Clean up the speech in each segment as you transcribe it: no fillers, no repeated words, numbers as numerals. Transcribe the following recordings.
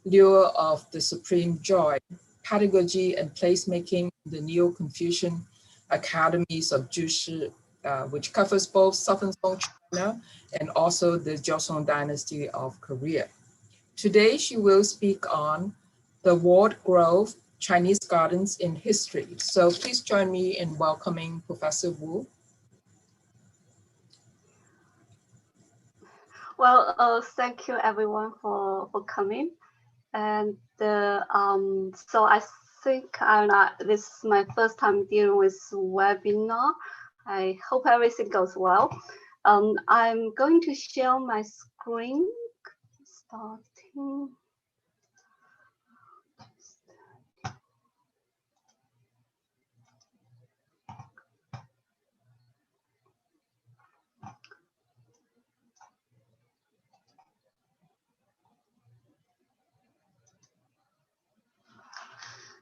lure of the supreme joy, pedagogy and placemaking, the Neo-Confucian Academies of Jushi, which covers both Southern Song China and also the Joseon Dynasty of Korea. Today, she will speak on the Walled Grove Chinese Gardens in History. So please join me in welcoming Professor Wu. Well, thank you everyone for coming. And so I think this is my first time dealing with webinar. I hope everything goes well. I'm going to share my screen. Starting.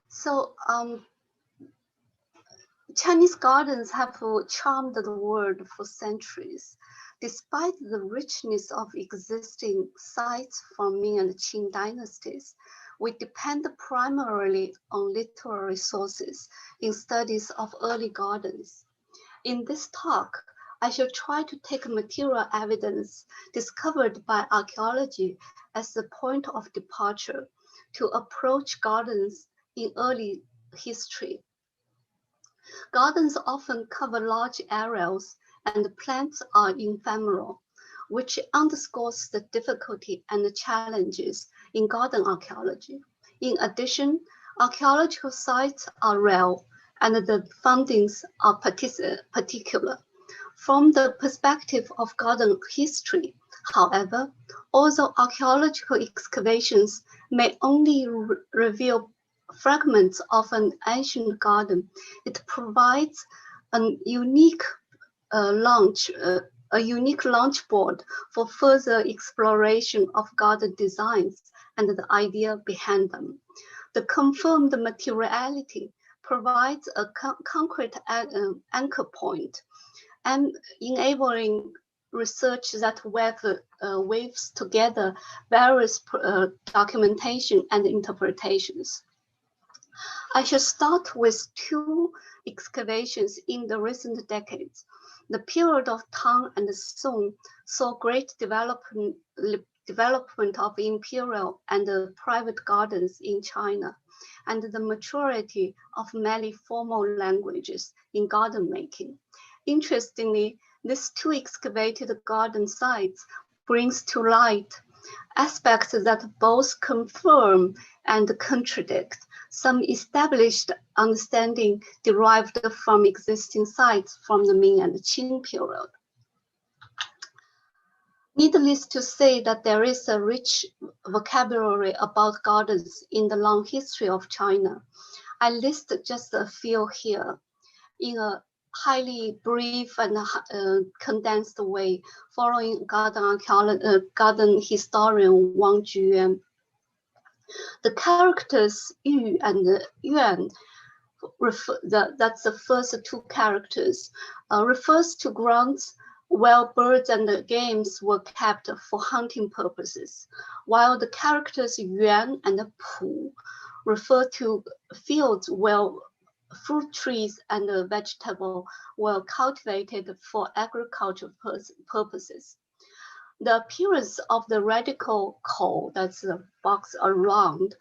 So Chinese gardens have charmed the world for centuries. Despite the richness of existing sites from Ming and Qing dynasties, we depend primarily on literary sources in studies of early gardens. In this talk, I shall try to take material evidence discovered by archaeology as the point of departure to approach gardens in early history. Gardens often cover large areas and the plants are ephemeral, which underscores the difficulty and the challenges in garden archaeology. In addition, archaeological sites are rare and the findings are particular. From the perspective of garden history, however, although archaeological excavations may only reveal fragments of an ancient garden, it provides a unique launch board for further exploration of garden designs and the idea behind them. The confirmed materiality provides a concrete anchor point and enabling research that weaves together various documentation and interpretations. I shall start with two excavations in the recent decades. The period of Tang and Song saw great development of imperial and private gardens in China, and the maturity of many formal languages in garden making. Interestingly, these two excavated garden sites brings to light aspects that both confirm and contradict some established understanding derived from existing sites from the Ming and Qing period. Needless to say that there is a rich vocabulary about gardens in the long history of China. I list just a few here in a highly brief and condensed way, following garden historian Wang Juyuan. The characters Yu and Yuan, that's the first two characters, refers to grounds where birds and games were kept for hunting purposes, while the characters Yuan and Pu refer to fields where fruit trees and vegetables were cultivated for agricultural purposes. The appearance of the radical core, that's the box around,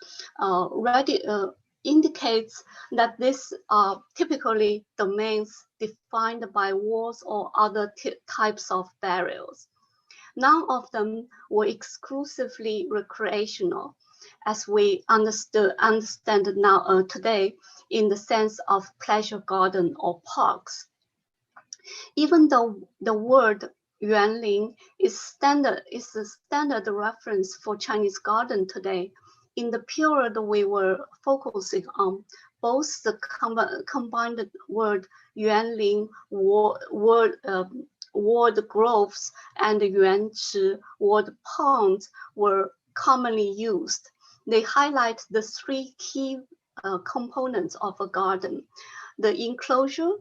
indicates that these are typically domains defined by walls or other types of barriers. None of them were exclusively recreational, as we understand now today in the sense of pleasure garden or parks. Even though the word Yuanling is a standard reference for Chinese garden today, in the period we were focusing on, both the combined word Yuanling, walled groves, and Yuanzhi, walled ponds were commonly used. They highlight the three key components of a garden: the enclosure,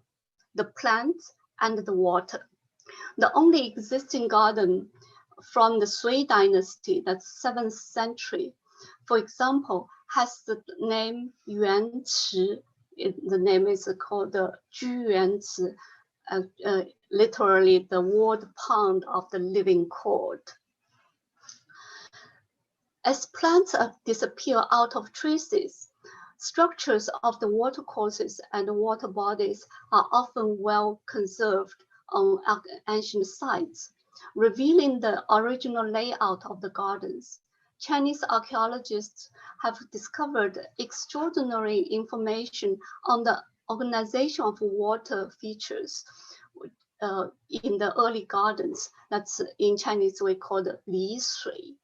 the plants, and the water. The only existing garden from the Sui dynasty, that's 7th century, for example, has the name Yuanci. The name is called the Juyuanci, literally the walled pond of the living court. As plants disappear out of traces, structures of the watercourses and water bodies are often well conserved on ancient sites, revealing the original layout of the gardens. Chinese archaeologists have discovered extraordinary information on the organization of water features in the early gardens. That's in Chinese we call it Li Shui.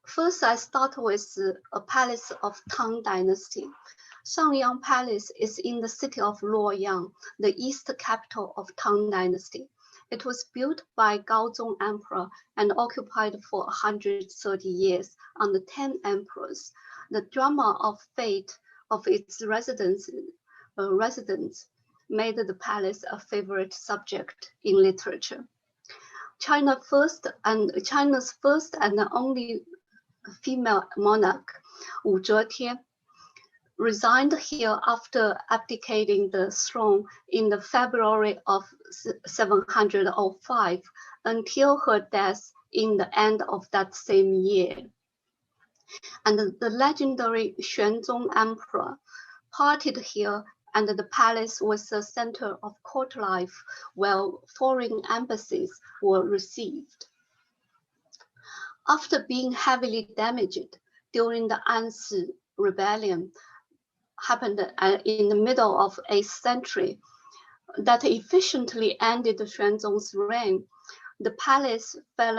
First, I start with a palace of Tang Dynasty. Shangyang Palace is in the city of Luoyang, the east capital of Tang Dynasty. It was built by Gaozong Emperor and occupied for 130 years under 10 emperors. The drama of fate of its residents made the palace a favorite subject in literature. China's first and only female monarch, Wu Zetian, resigned here after abdicating the throne in the February of 705 until her death in the end of that same year. And the legendary Xuanzong Emperor parted here, and the palace was the center of court life where foreign embassies were received. After being heavily damaged during the Ansi rebellion, happened in the middle of 8th century, that efficiently ended Xuanzong's reign, the palace fell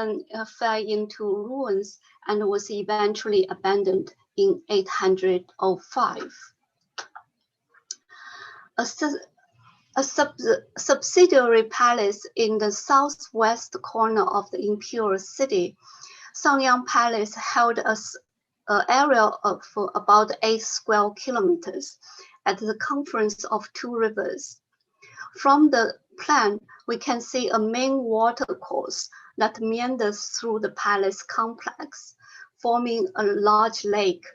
into ruins and was eventually abandoned in 805. A subsidiary palace in the southwest corner of the imperial city, Shangyang Palace held an area of about 8 square kilometers at the confluence of 2 rivers. From the plan, we can see a main watercourse that meanders through the palace complex, forming a large lake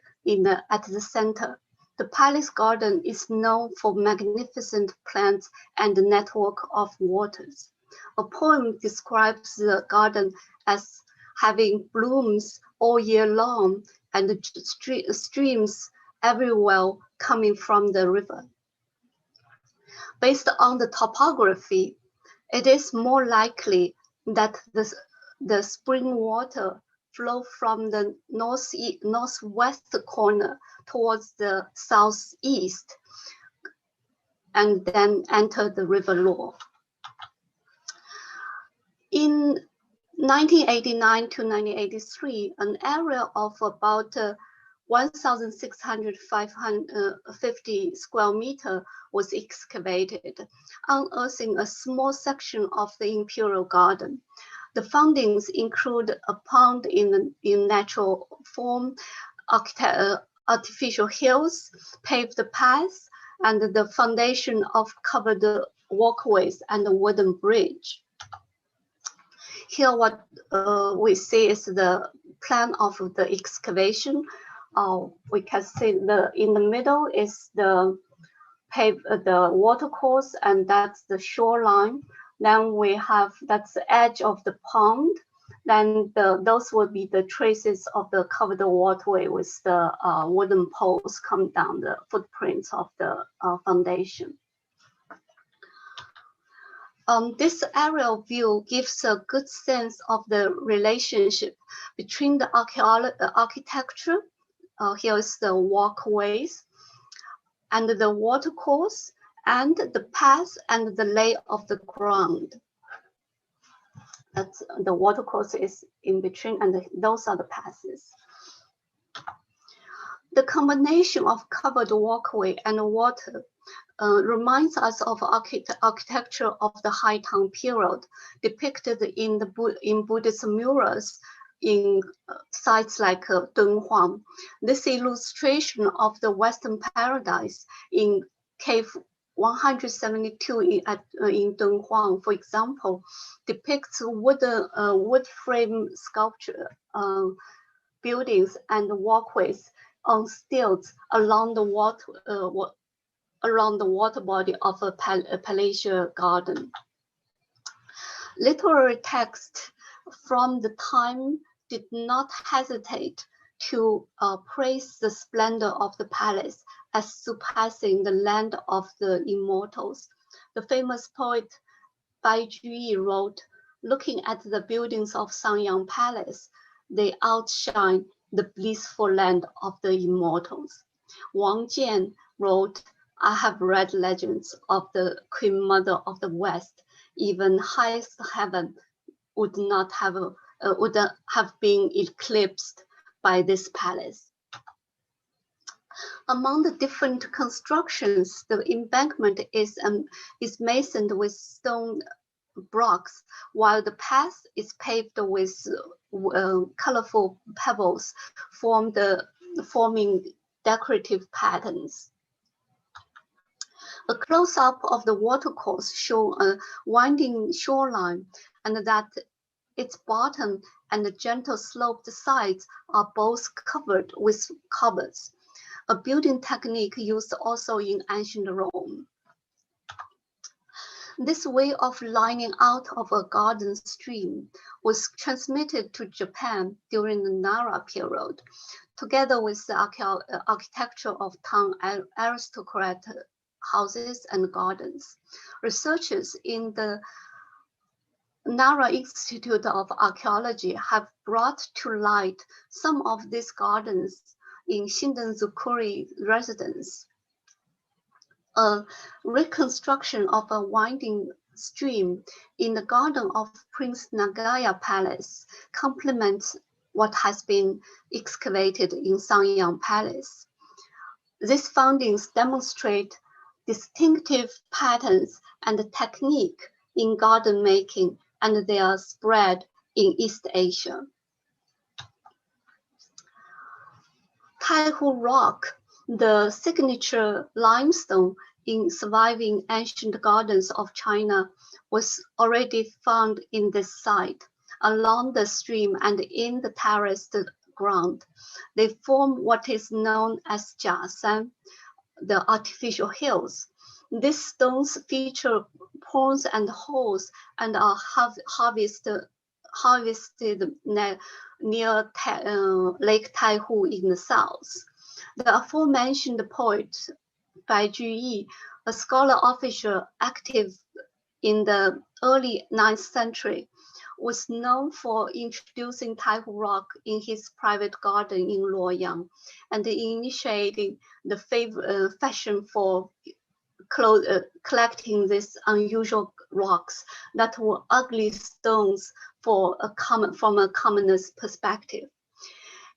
at the center. The palace garden is known for magnificent plants and a network of waters. A poem describes the garden as having blooms all year long and streams everywhere coming from the river. Based on the topography, it is more likely that the spring water flow from the northwest corner towards the southeast and then enter the River Luo. In 1989 to 1983, an area of about 1,650 square meters was excavated, unearthing a small section of the imperial garden. The findings include a pond in natural form, artificial hills, paved paths, and the foundation of covered walkways and a wooden bridge. Here what we see is the plan of the excavation. We can see in the middle is the watercourse, and that's the shoreline. Then we have, that's the edge of the pond. Then those will be the traces of the covered waterway with the wooden poles coming down, the footprints of the foundation. This aerial view gives a good sense of the relationship between the architecture, here is the walkways, and the watercourse, and the path and the lay of the ground. That's, the watercourse is in between, and those are the paths. The combination of covered walkway and water reminds us of architecture of the High Tang period, depicted in Buddhist murals in sites like Dunhuang. This illustration of the Western paradise in cave 172 in Dunhuang, for example, depicts wood frame sculpture buildings and walkways on stilts along the water body of a palatial garden. Literary texts from the time did not hesitate to praise the splendor of the palace as surpassing the land of the immortals. The famous poet Bai Juyi wrote, "Looking at the buildings of Sangyang Palace, they outshine the blissful land of the immortals." Wang Jian wrote, "I have read legends of the Queen Mother of the West. Even highest heaven would not have been eclipsed by this palace." Among the different constructions, the embankment is masoned with stone blocks, while the path is paved with colorful pebbles forming decorative patterns. A close-up of the watercourse shows a winding shoreline, and that its bottom and the gentle sloped sides are both covered with cobbles, a building technique used also in ancient Rome. This way of lining out of a garden stream was transmitted to Japan during the Nara period, together with the architecture of Tang aristocrat houses and gardens. Researchers in the Nara Institute of Archaeology have brought to light some of these gardens in Shinden-zukuri residence. A reconstruction of a winding stream in the garden of Prince Nagaya Palace complements what has been excavated in Sangyang Palace. These findings demonstrate distinctive patterns and technique in garden making, and they are spread in East Asia. Taihu Rock, the signature limestone in surviving ancient gardens of China, was already found in this site, along the stream and in the terraced ground. They form what is known as Jiasan, the artificial hills. These stones feature ponds and holes and are harvested near Lake Taihu in the south. The aforementioned poet Bai Juyi, a scholar official active in the early 9th century, was known for introducing Taihu rock in his private garden in Luoyang and initiating the fashion for collecting these unusual rocks that were ugly stones from a commoner's perspective.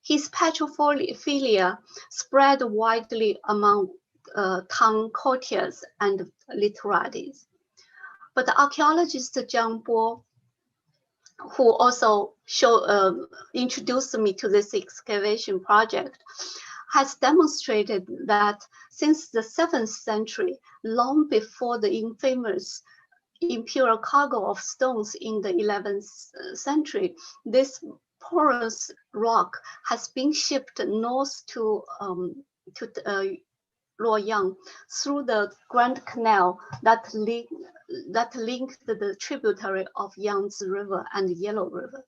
His petrophilia spread widely among Tang courtiers and literates. But the archaeologist Jiang Bo, who also introduced me to this excavation project, has demonstrated that since the 7th century, long before the infamous imperial cargo of stones in the 11th century, this porous rock has been shipped north to Luoyang through the Grand Canal that linked the tributary of Yangtze River and Yellow River.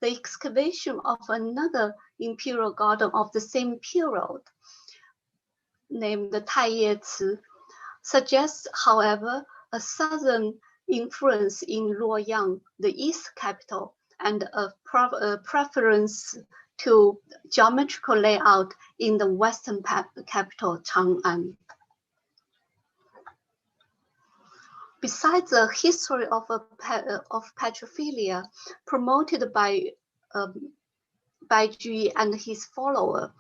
The excavation of another imperial garden of the same period, named Taiyeci, suggests, however, a southern influence in Luoyang, the east capital, and a preference to geometrical layout in the western capital, Chang'an. Besides the history of petrophilia promoted by Bai Juyi and his follower,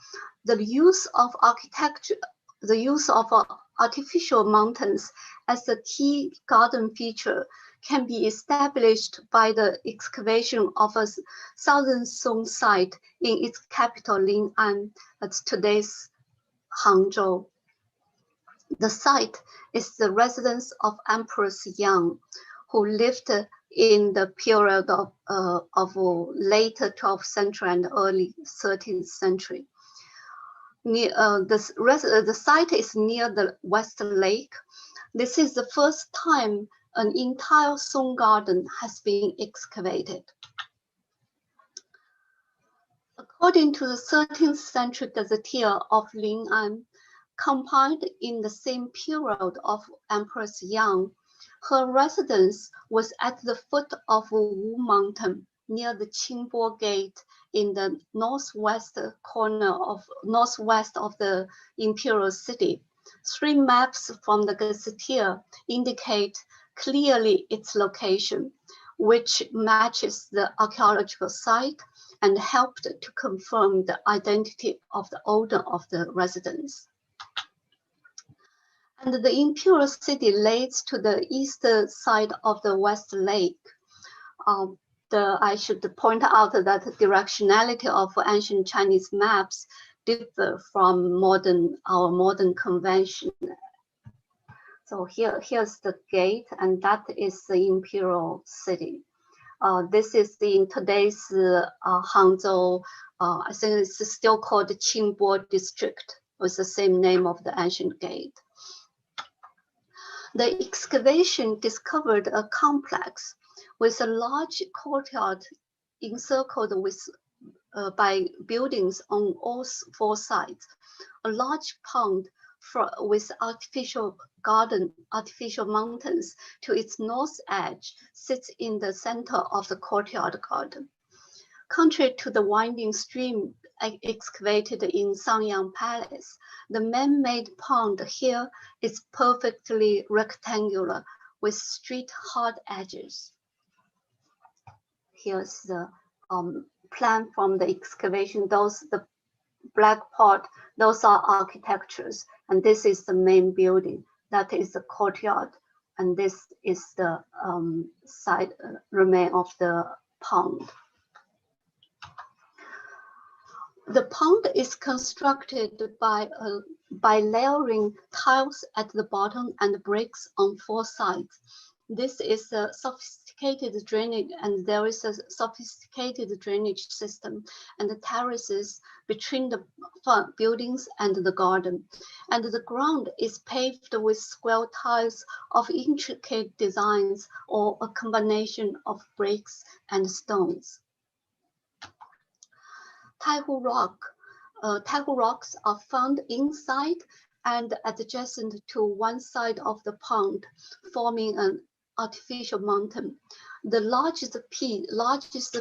the use of artificial mountains as a key garden feature can be established by the excavation of a southern Song site in its capital Lin'an at today's Hangzhou. The site is the residence of Empress Yang, who lived in the period of later 12th century and early 13th century. The site is near the West Lake. This is the first time an entire Song garden has been excavated. According to the 13th century gazetteer of Lin'an, compiled in the same period of Empress Yang, her residence was at the foot of Wu Mountain near the Qingbo Gate in the northwest of the imperial city. 3 maps from the gazetteer indicate clearly its location, which matches the archaeological site and helped to confirm the identity of the owner of the residence. And the imperial city lays to the eastern side of the West Lake. I should point out that the directionality of ancient Chinese maps differ from our modern convention. So here's the gate, and that is the imperial city. This is in today's Hangzhou. I think it's still called the Qingbo district, with the same name of the ancient gate. The excavation discovered a complex with a large courtyard encircled by buildings on all 4 sides. A large pond with artificial mountains to its north edge sits in the center of the courtyard garden. Contrary to the winding stream excavated in Sangyang Palace, the man-made pond here is perfectly rectangular with straight hard edges. Here's the plan from the excavation. The black part, those are architectures, and this is the main building. That is the courtyard, and this is the side remain of the pond. The pond is constructed by layering tiles at the bottom and bricks on 4 sides. This is a sophisticated drainage, and there is a sophisticated drainage system and the terraces between the buildings and the garden. And the ground is paved with square tiles of intricate designs or a combination of bricks and stones. Taihu rocks are found inside and adjacent to one side of the pond, forming an artificial mountain. The largest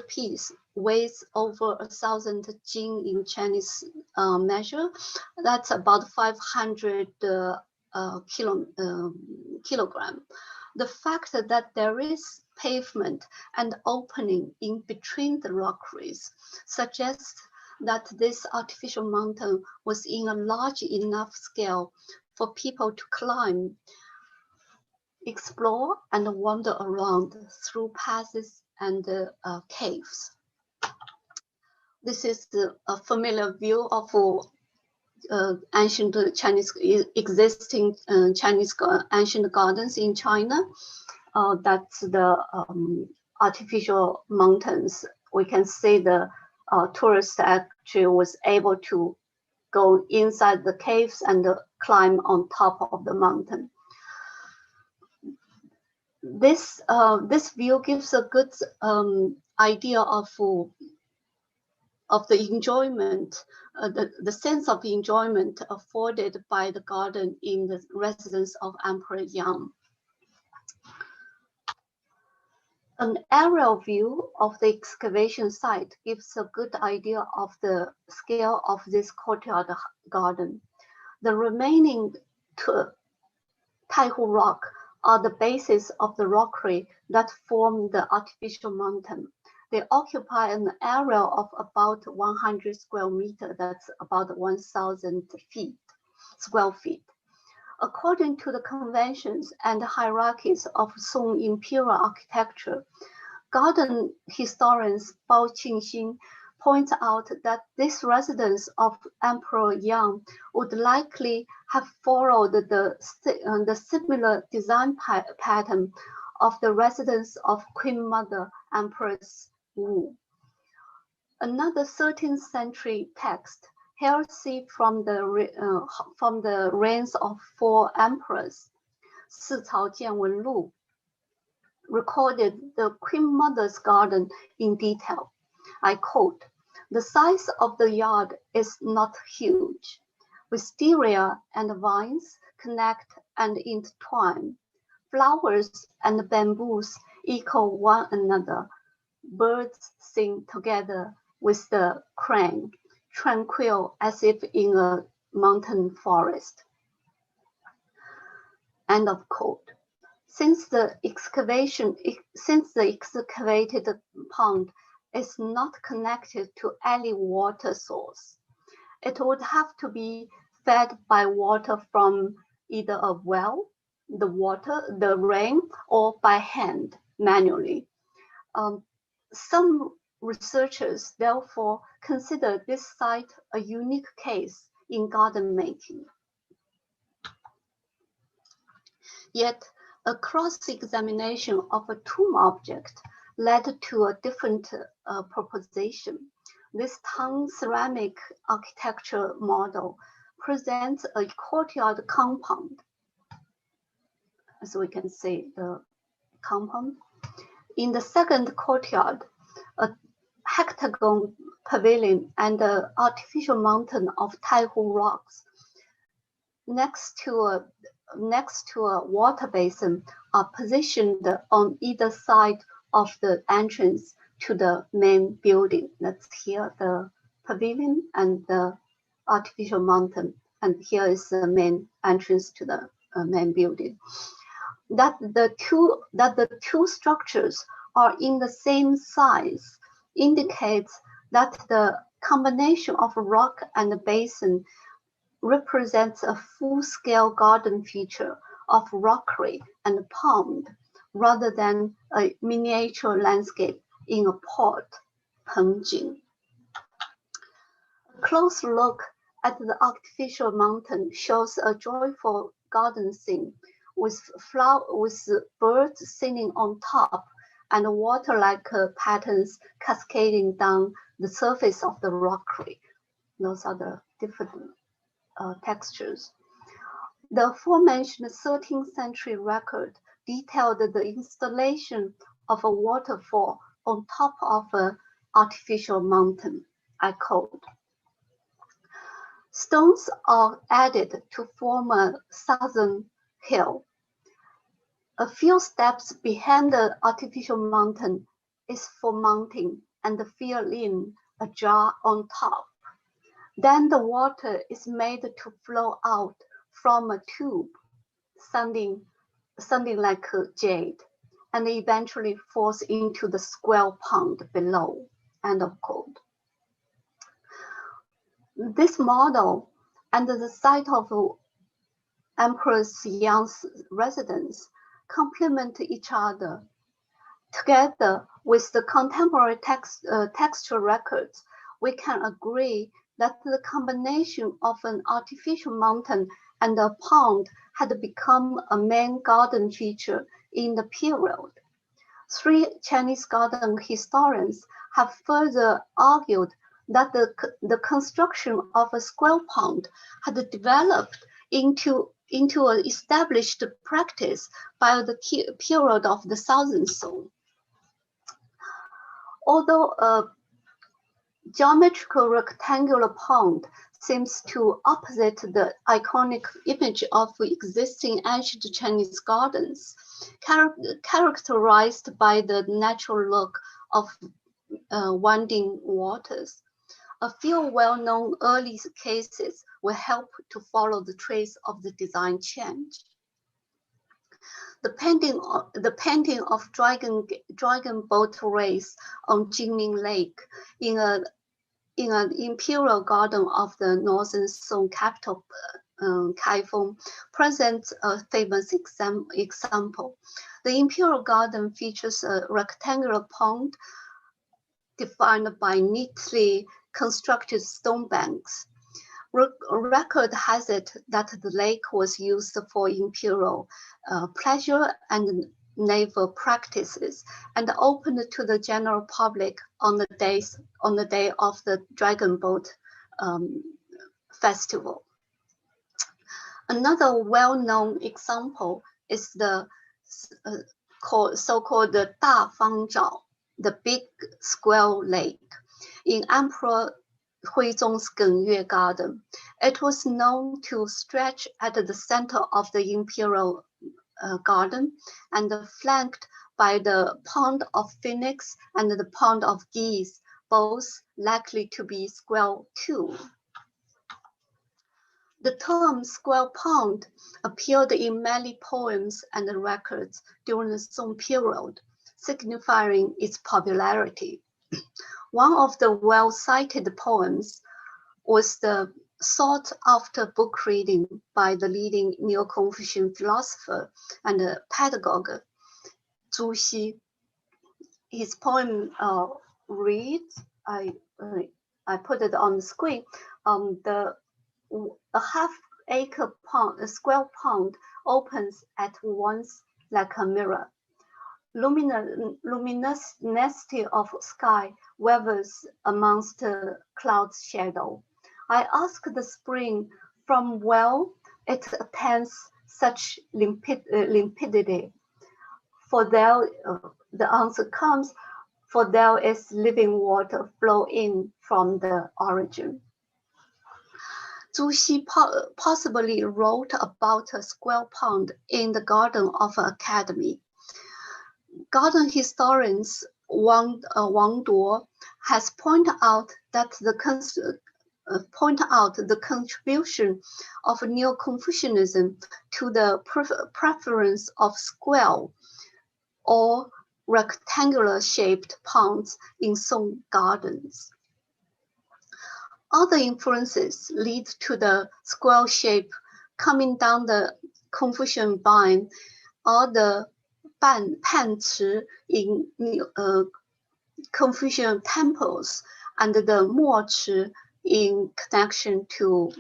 piece weighs over 1,000 jing in Chinese measure. That's about 500 kilogram. The fact that there is pavement and opening in between the rockeries suggests that this artificial mountain was in a large enough scale for people to climb, explore, and wander around through passes and caves. This is a familiar view of ancient Chinese existing Chinese ancient gardens in China. That's the artificial mountains. We can see the tourist actually was able to go inside the caves and climb on top of the mountain. This view gives a good idea of the enjoyment, the sense of enjoyment afforded by the garden in the residence of Emperor Yang. An aerial view of the excavation site gives a good idea of the scale of this courtyard garden. The remaining Taihu rock are the bases of the rockery that form the artificial mountain. They occupy an area of about 100 square meters, that's about 1,000 square feet. According to the conventions and hierarchies of Song imperial architecture, garden historians Bao Qingxin points out that this residence of Emperor Yang would likely have followed the similar design pattern of the residence of Queen Mother Empress Wu. Another 13th century text, heresy from the reigns of 4 emperors, 四朝见闻录, recorded the Queen Mother's garden in detail. I quote, "The size of the yard is not huge. Wisteria and vines connect and intertwine. Flowers and bamboos echo one another. Birds sing together with the crane, tranquil as if in a mountain forest." End of quote. Since the excavated pond is not connected to any water source, it would have to be fed by water from either a well, the rain, or by hand, manually. Some researchers therefore consider this site a unique case in garden making. Yet, a cross-examination of a tomb object led to a different proposition. This Tang ceramic architecture model presents a courtyard compound. As we can see, the compound. In the second courtyard, a hectagon pavilion and an artificial mountain of Taihu rocks next to a water basin are positioned on either side of the entrance to the main building. That's here, the pavilion and the artificial mountain. And here is the main entrance to the main building. That the two structures are in the same size indicates that the combination of rock and basin represents a full-scale garden feature of rockery and pond rather than a miniature landscape in a port, pengjing. A close look at the artificial mountain shows a joyful garden scene with birds singing on top and water-like patterns cascading down the surface of the rockery. Those are the different textures. The aforementioned 13th century record detailed the installation of a waterfall on top of an artificial mountain. I quote, "Stones are added to form a southern hill. A few steps behind the artificial mountain is for mounting and fill in a jar on top. Then the water is made to flow out from a tube, sounding like jade, and eventually falls into the square pond below." End of quote. This model and the site of Empress Yang's residence complement each other. Together with the contemporary textual records, we can agree that the combination of an artificial mountain and a pond had become a main garden feature in the period. 3 Chinese garden historians have further argued that the construction of a square pond had developed into an established practice by the period of the Southern Song. Although a geometrical rectangular pond seems to opposite the iconic image of existing ancient Chinese gardens, characterized by the natural look of winding waters. A few well-known early cases will help to follow the trace of the design change. The painting of dragon boat race on Jingming Lake in an imperial garden of the northern Song capital, Kaifeng, presents a famous example. The imperial garden features a rectangular pond defined by neatly constructed stone banks. Record has it that the lake was used for imperial pleasure and naval practices and opened to the general public on the day of the Dragon Boat festival. Another well-known example is the so-called the 大方沼, the big square lake, in Emperor Huizong's Gengyue Garden. It was known to stretch at the center of the imperial garden and flanked by the pond of phoenix and the pond of geese, both likely to be square too. The term square pond appeared in many poems and records during the Song period, signifying its popularity. One of the well-cited poems was the sought-after book reading by the leading Neo-Confucian philosopher and pedagogue, Zhu Xi. His poem reads, I put it on the screen, a half-acre pond, a square pond, opens at once like a mirror. Luminosity of sky wavers amongst the cloud's shadow. I ask the spring from where it attains such limpidity. For there, the answer comes, for there is living water flow in from the origin. Zhu Xi possibly wrote about a square pond in the garden of an academy. Garden historians Wang Duo has pointed out the contribution of Neo-Confucianism to the preference of square or rectangular-shaped ponds in Song gardens. Other influences lead to the square shape coming down the Confucian vine or the panci in Confucian temples and the mochi in connection to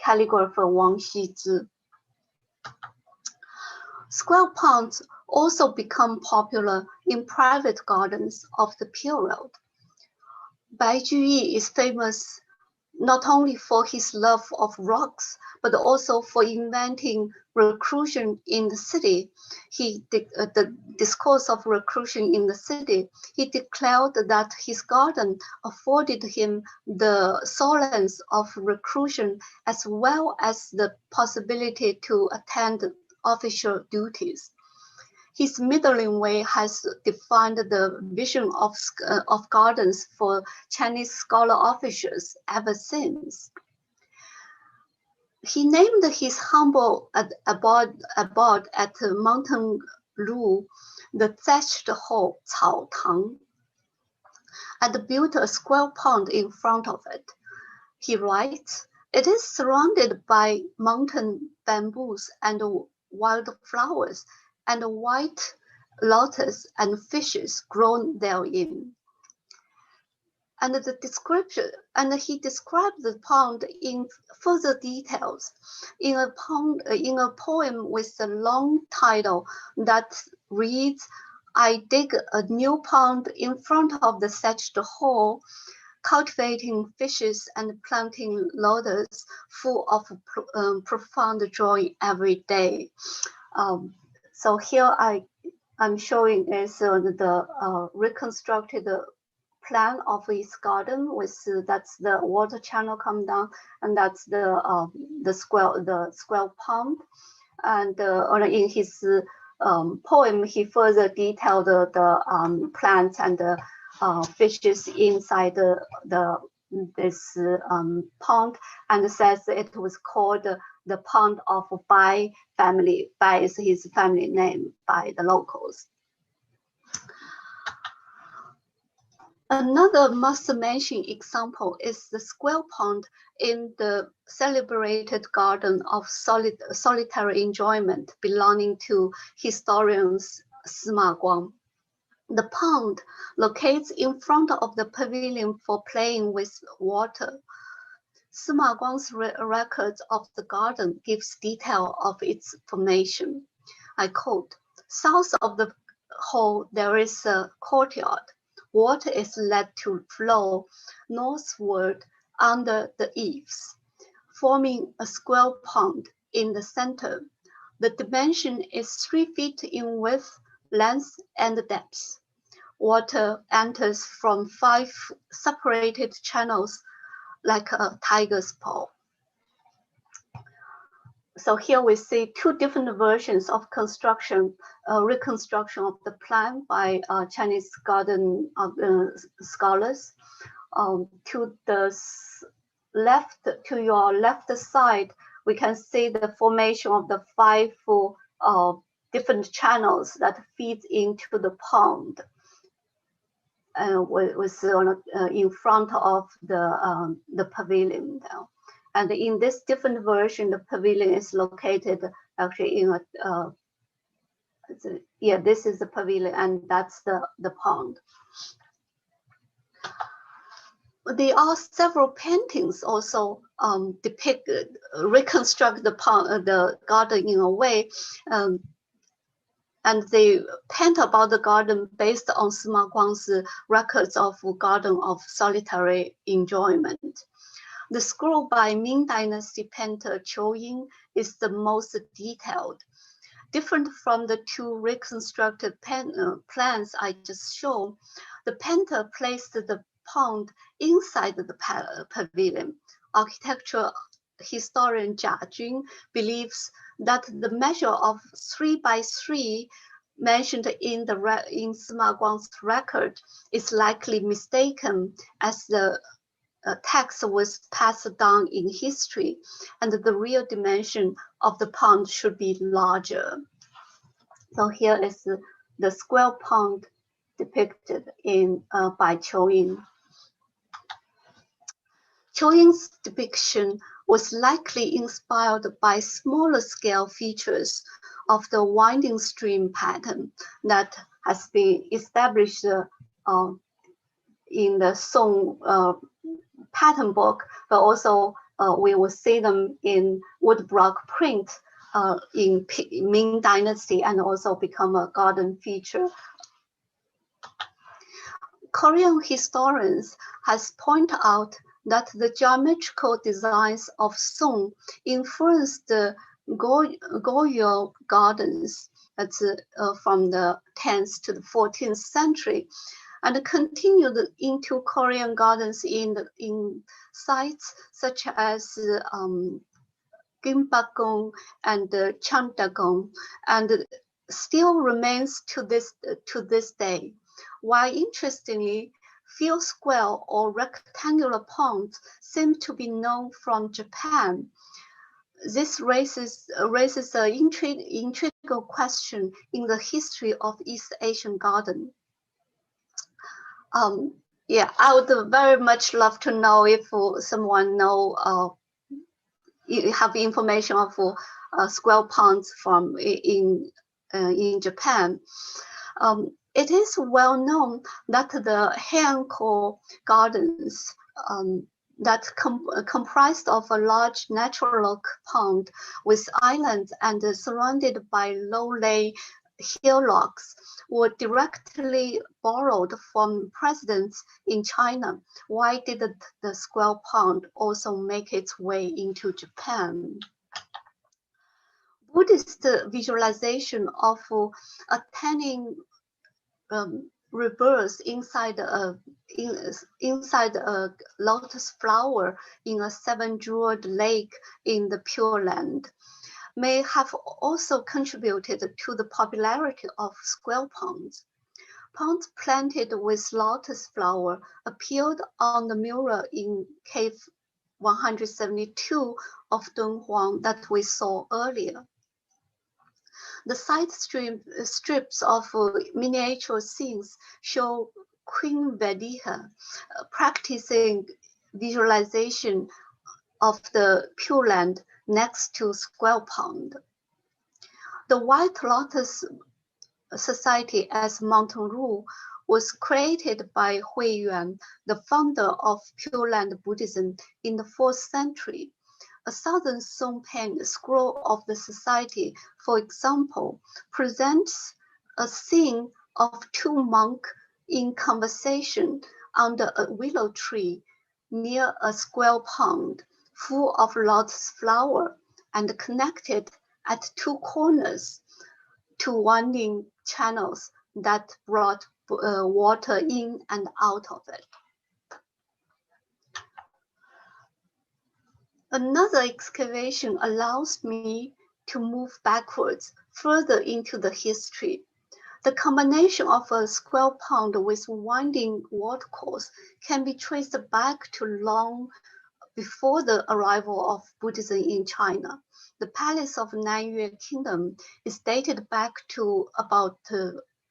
calligrapher Wang Xizhi. Square ponds also become popular in private gardens of the period. Bai Juyi is famous not only for his love of rocks, but also for inventing reclusion in the city. The discourse of reclusion in the city, he declared that his garden afforded him the solace of reclusion as well as the possibility to attend official duties. His middling way has defined the vision of gardens for Chinese scholar officials ever since. He named his humble abode at Mountain Lu the thatched hall, Cao Tang, and built a square pond in front of it. He writes, "It is surrounded by mountain bamboos and wildflowers, and white lotus and fishes grown therein." And he described the pond in further details in a poem with a long title that reads, "I dig a new pond in front of the thatched hall, cultivating fishes and planting lotus, full of profound joy every day." So here I'm showing is the reconstructed plan of his garden with that's the water channel come down, and that's the square pond. And in his poem, he further detailed the plants and the fishes inside this pond, and says it was called the pond of Bai family. Bai is his family name by the locals. Another must-mention example is the square pond in the celebrated garden of solitary enjoyment belonging to historians Sima Guang. The pond locates in front of the pavilion for playing with water. Sima Guang's records of the garden gives detail of its formation. I quote, South of the hall, there is a courtyard. Water is let to flow northward under the eaves, forming a square pond in the center. The dimension is 3 feet in width, length, and depth. Water enters from 5 separated channels like a tiger's paw. So here we see 2 different versions of reconstruction of the plan by Chinese garden scholars. To your left side, we can see the formation of the 5 different channels that feed into the pond. Was in front of the pavilion now. And in this different version, the pavilion is located actually in this is the pavilion, and that's the pond. There are several paintings also reconstruct the pond, the garden in a way, and they paint about the garden based on Sima Guang's records of garden of solitary enjoyment. The scroll by Ming Dynasty painter Qiu Ying is the most detailed. Different from the 2 reconstructed plans I just showed, the painter placed the pond inside the pavilion. Architectural historian Jia Jun believes that the measure of 3 by 3 mentioned in Sima Guang's record is likely mistaken, as the text was passed down in history, and the real dimension of the pond should be larger. So here is the square pond depicted by Qiu Ying. Qiu Ying's depiction was likely inspired by smaller scale features of the winding stream pattern that has been established in the Song pattern book, but also we will see them in woodblock print in Ming Dynasty, and also become a garden feature. Korean historians has pointed out that the geometrical designs of Song influenced the Goryeo gardens from the 10th to the 14th century, and continued into Korean gardens in sites such as Gimbakgung and Changdagung, and still remains to this day. While interestingly, few square or rectangular ponds seem to be known from Japan. This raises an intriguing question in the history of East Asian garden. I would very much love to know if someone you have information of square ponds from in Japan. It is well known that the Heian-ko gardens that comprised of a large natural pond with islands and surrounded by low-lying hillocks were directly borrowed from presidents in China. Why did the square pond also make its way into Japan? Buddhist visualization of attaining rebirth inside a lotus flower in a 7-jeweled lake in the Pure Land may have also contributed to the popularity of square ponds. Ponds planted with lotus flower appeared on the mural in cave 172 of Dunhuang that we saw earlier. The side strips of miniature scenes show Queen Vediha practicing visualization of the Pure Land next to Square Pond. The White Lotus Society as Mountain Rule was created by Hui Yuan, the founder of Pure Land Buddhism in the 4th century. A Southern Song Pen scroll of the society, for example, presents a scene of two monks in conversation under a willow tree near a square pond full of lotus flower and connected at two corners to winding channels that brought water in and out of it. Another excavation allows me to move backwards further into the history. The combination of a square pond with winding watercourse can be traced back to long before the arrival of Buddhism in China. The palace of Niger Kingdom is dated back to about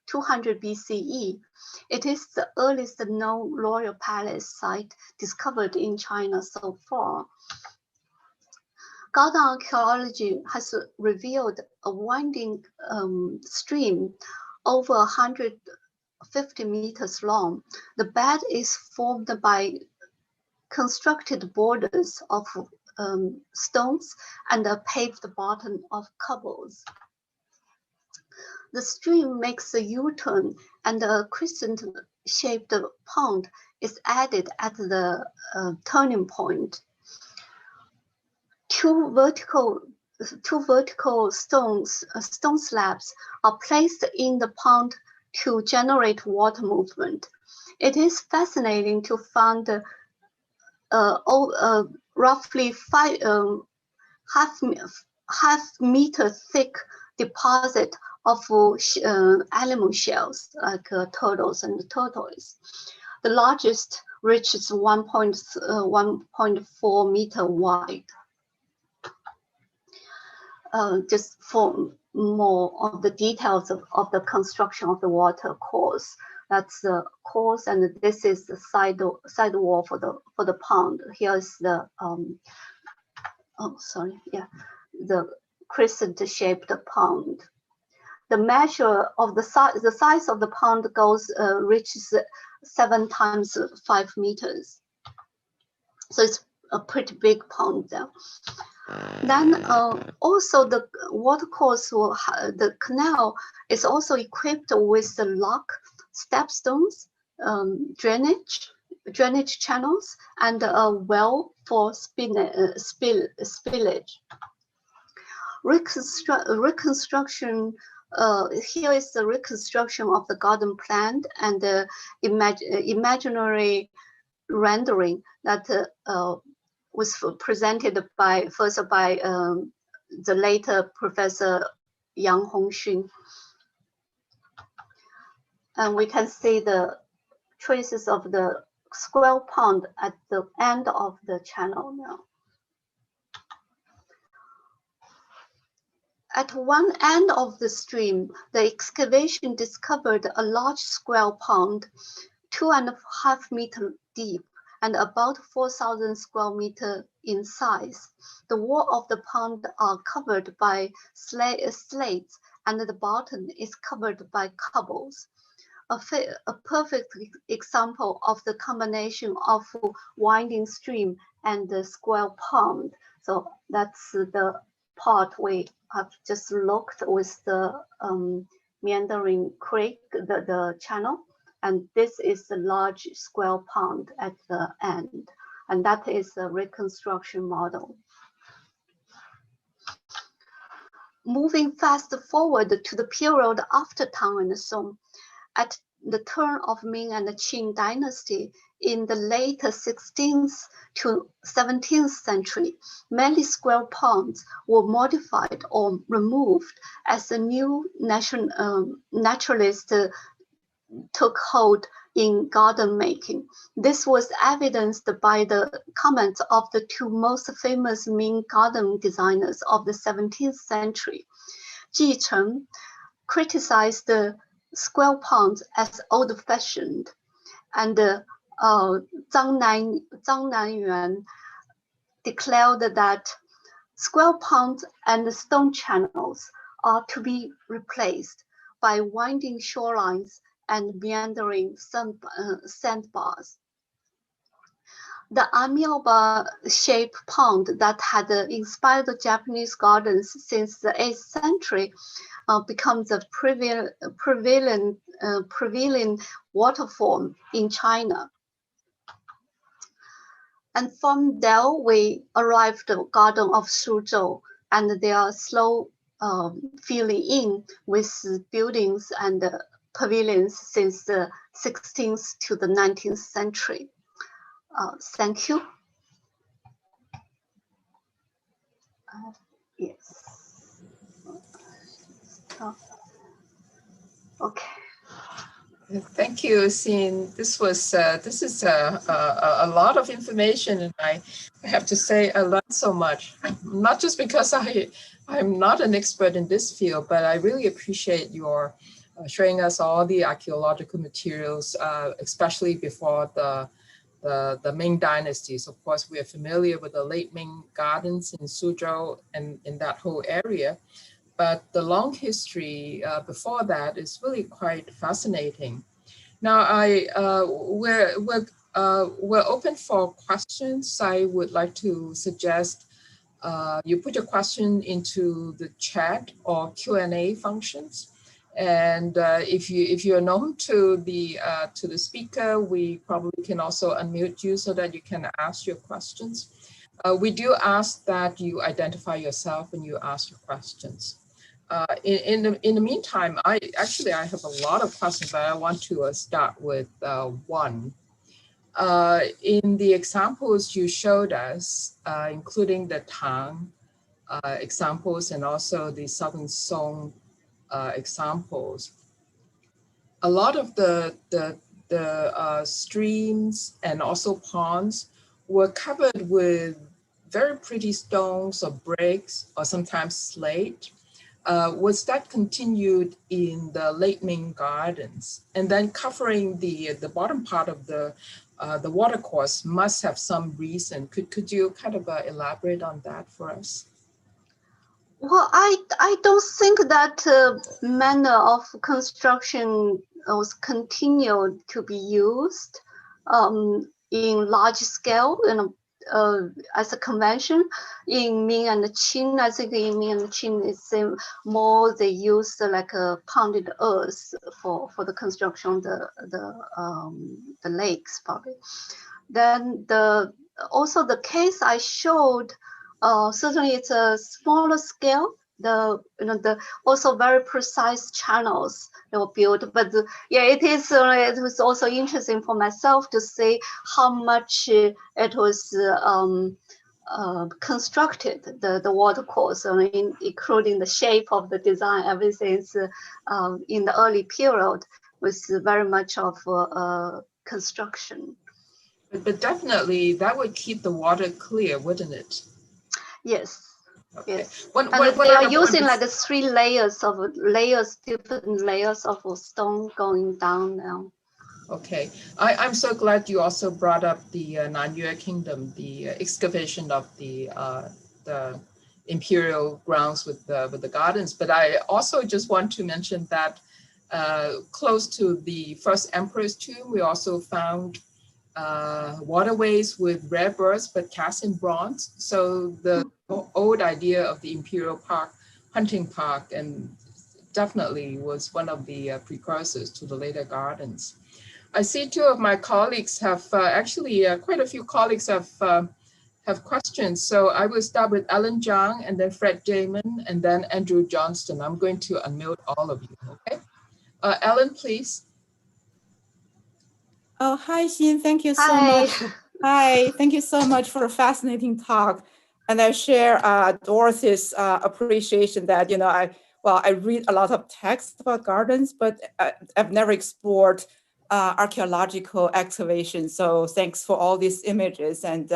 200 BCE. It is the earliest known royal palace site discovered in China so far. Garden archaeology has revealed a winding stream over 150 meters long. The bed is formed by constructed borders of stones and a paved bottom of cobbles. The stream makes a U-turn and a crescent-shaped pond is added at the turning point. Two vertical stone slabs are placed in the pond to generate water movement. It is fascinating to find roughly half meter thick deposit of animal shells like turtles and tortoise. The largest reaches 1.4 meter wide. Just for more of the details of the construction of the water course. That's the course, and this is the side wall for the pond. Here is the the crescent-shaped pond. The measure of the size of the pond reaches 7 times 5 meters. So it's a pretty big pond there. Then also the watercourse, the canal is also equipped with the lock, stepstones, drainage channels, and a well for spillage. Reconstruction. Here is the reconstruction of the garden plan and the imaginary rendering that was presented first by the later Professor Yang. And we can see the traces of the square pond at the end of the channel now. At one end of the stream, the excavation discovered a large square pond, 2.5 meters deep and about 4,000 square meters in size. The wall of the pond are covered by slates and the bottom is covered by cobbles. A perfect example of the combination of winding stream and the square pond. So that's the part we have just looked with the meandering creek, the channel. And this is the large square pond at the end. And that is a reconstruction model. Moving fast forward to the period after Tang and Song, at the turn of Ming and Qing dynasty in the late 16th to 17th century, many square ponds were modified or removed as the new naturalist took hold in garden making. This was evidenced by the comments of the two most famous Ming garden designers of the 17th century. Ji Cheng criticized the square ponds as old-fashioned, and Zhang Nanyuan declared that square ponds and stone channels are to be replaced by winding shorelines and meandering sandbars. The amoeba-shaped pond that had inspired the Japanese gardens since the 8th century becomes a prevailing water form in China. And from there, we arrived at the Garden of Suzhou, and they are slow filling in with buildings and pavilions since the 16th to the 19th century. Thank you. Yes. Okay. Thank you, Xin. This is a lot of information, and I have to say I learned so much. Not just because I'm not an expert in this field, but I really appreciate your showing us all the archaeological materials, especially before the Ming dynasties. Of course, we are familiar with the late Ming gardens in Suzhou and in that whole area. But the long history before that is really quite fascinating. Now, we're open for questions. I would like to suggest you put your question into the chat or Q&A functions. And if you're known to the speaker, we probably can also unmute you so that you can ask your questions. We do ask that you identify yourself when you ask your questions. In the meantime, I have a lot of questions, but I want to start with one. In the examples you showed us, including the Tang examples and also the Southern Song examples, a lot of the streams and also ponds were covered with very pretty stones or bricks or sometimes slate. Was that continued in the late Ming gardens? And then covering the bottom part of the watercourse must have some reason. Could you kind of elaborate on that for us? Well, I don't think that manner of construction was continued to be used in large scale, as a convention. In Ming and Qing, I think in Ming and Qing, it's more they use like a pounded earth for the construction of the lakes, probably. Then also the case I showed, certainly it's a smaller scale. The also very precise channels they were built, but yeah, it was also interesting for myself to see how much it was constructed, the water course, including the shape of the design. Everything is in the early period was very much of construction. But definitely that would keep the water clear, wouldn't it? Yes. Okay. Yes. What they are using like different layers of stone going down now. Okay, I'm so glad you also brought up the Niger kingdom, the excavation of the imperial grounds with the gardens. But I also just want to mention that close to the first emperor's tomb, we also found waterways with rare birds, but cast in bronze. So the old idea of the imperial park, hunting park, and definitely was one of the precursors to the later gardens. I see two of my colleagues have quite a few colleagues have questions. So I will start with Ellen Zhang and then Fred Damon and then Andrew Johnston. I'm going to unmute all of you, okay? Ellen, please. Oh, hi, Xin. Thank you so much. Hi, thank you so much for a fascinating talk. And I share Dorothy's appreciation that, I read a lot of text about gardens, but I've never explored archaeological excavation. So thanks for all these images, and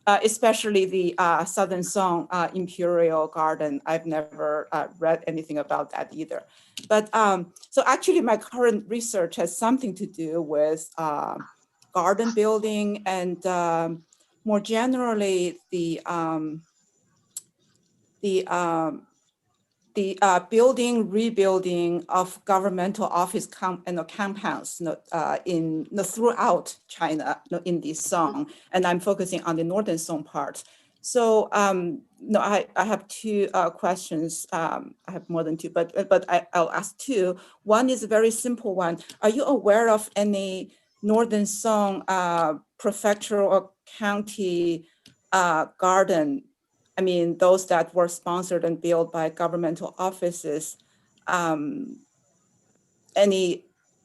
especially the Southern Song Imperial Garden. I've never read anything about that either. But so actually my current research has something to do with garden building and more generally the the building, rebuilding of governmental office compounds throughout China in this song. And I'm focusing on the northern Song part. So I have two questions. I have more than two, but I'll ask two. One is a very simple one. Are you aware of any northern Song prefectural or county garden? I mean, those that were sponsored and built by governmental offices, any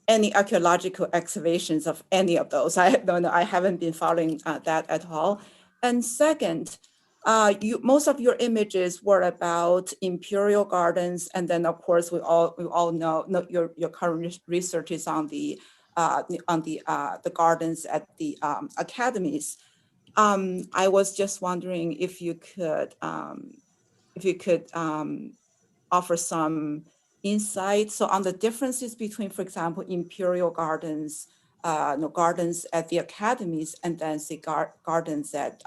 archaeological excavations of any of those? I don't know, I haven't been following that at all. And second, most of your images were about imperial gardens, and then of course we all know your current research is on the gardens at the academies. I was just wondering if you could offer some insight. So on the differences between, for example, imperial gardens, gardens at the academies, and then say gardens at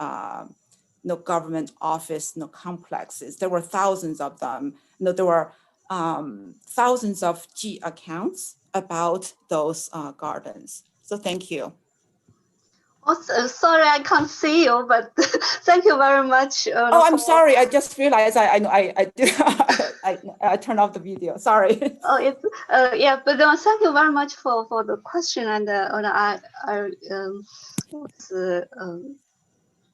government office complexes. There were thousands of them. There were thousands of G accounts about those gardens. So thank you. Also, sorry, I can't see you, but thank you very much. Oh, I'm sorry. I just realized I turned off the video. Sorry. Oh, it's yeah, but thank you very much for the question, and I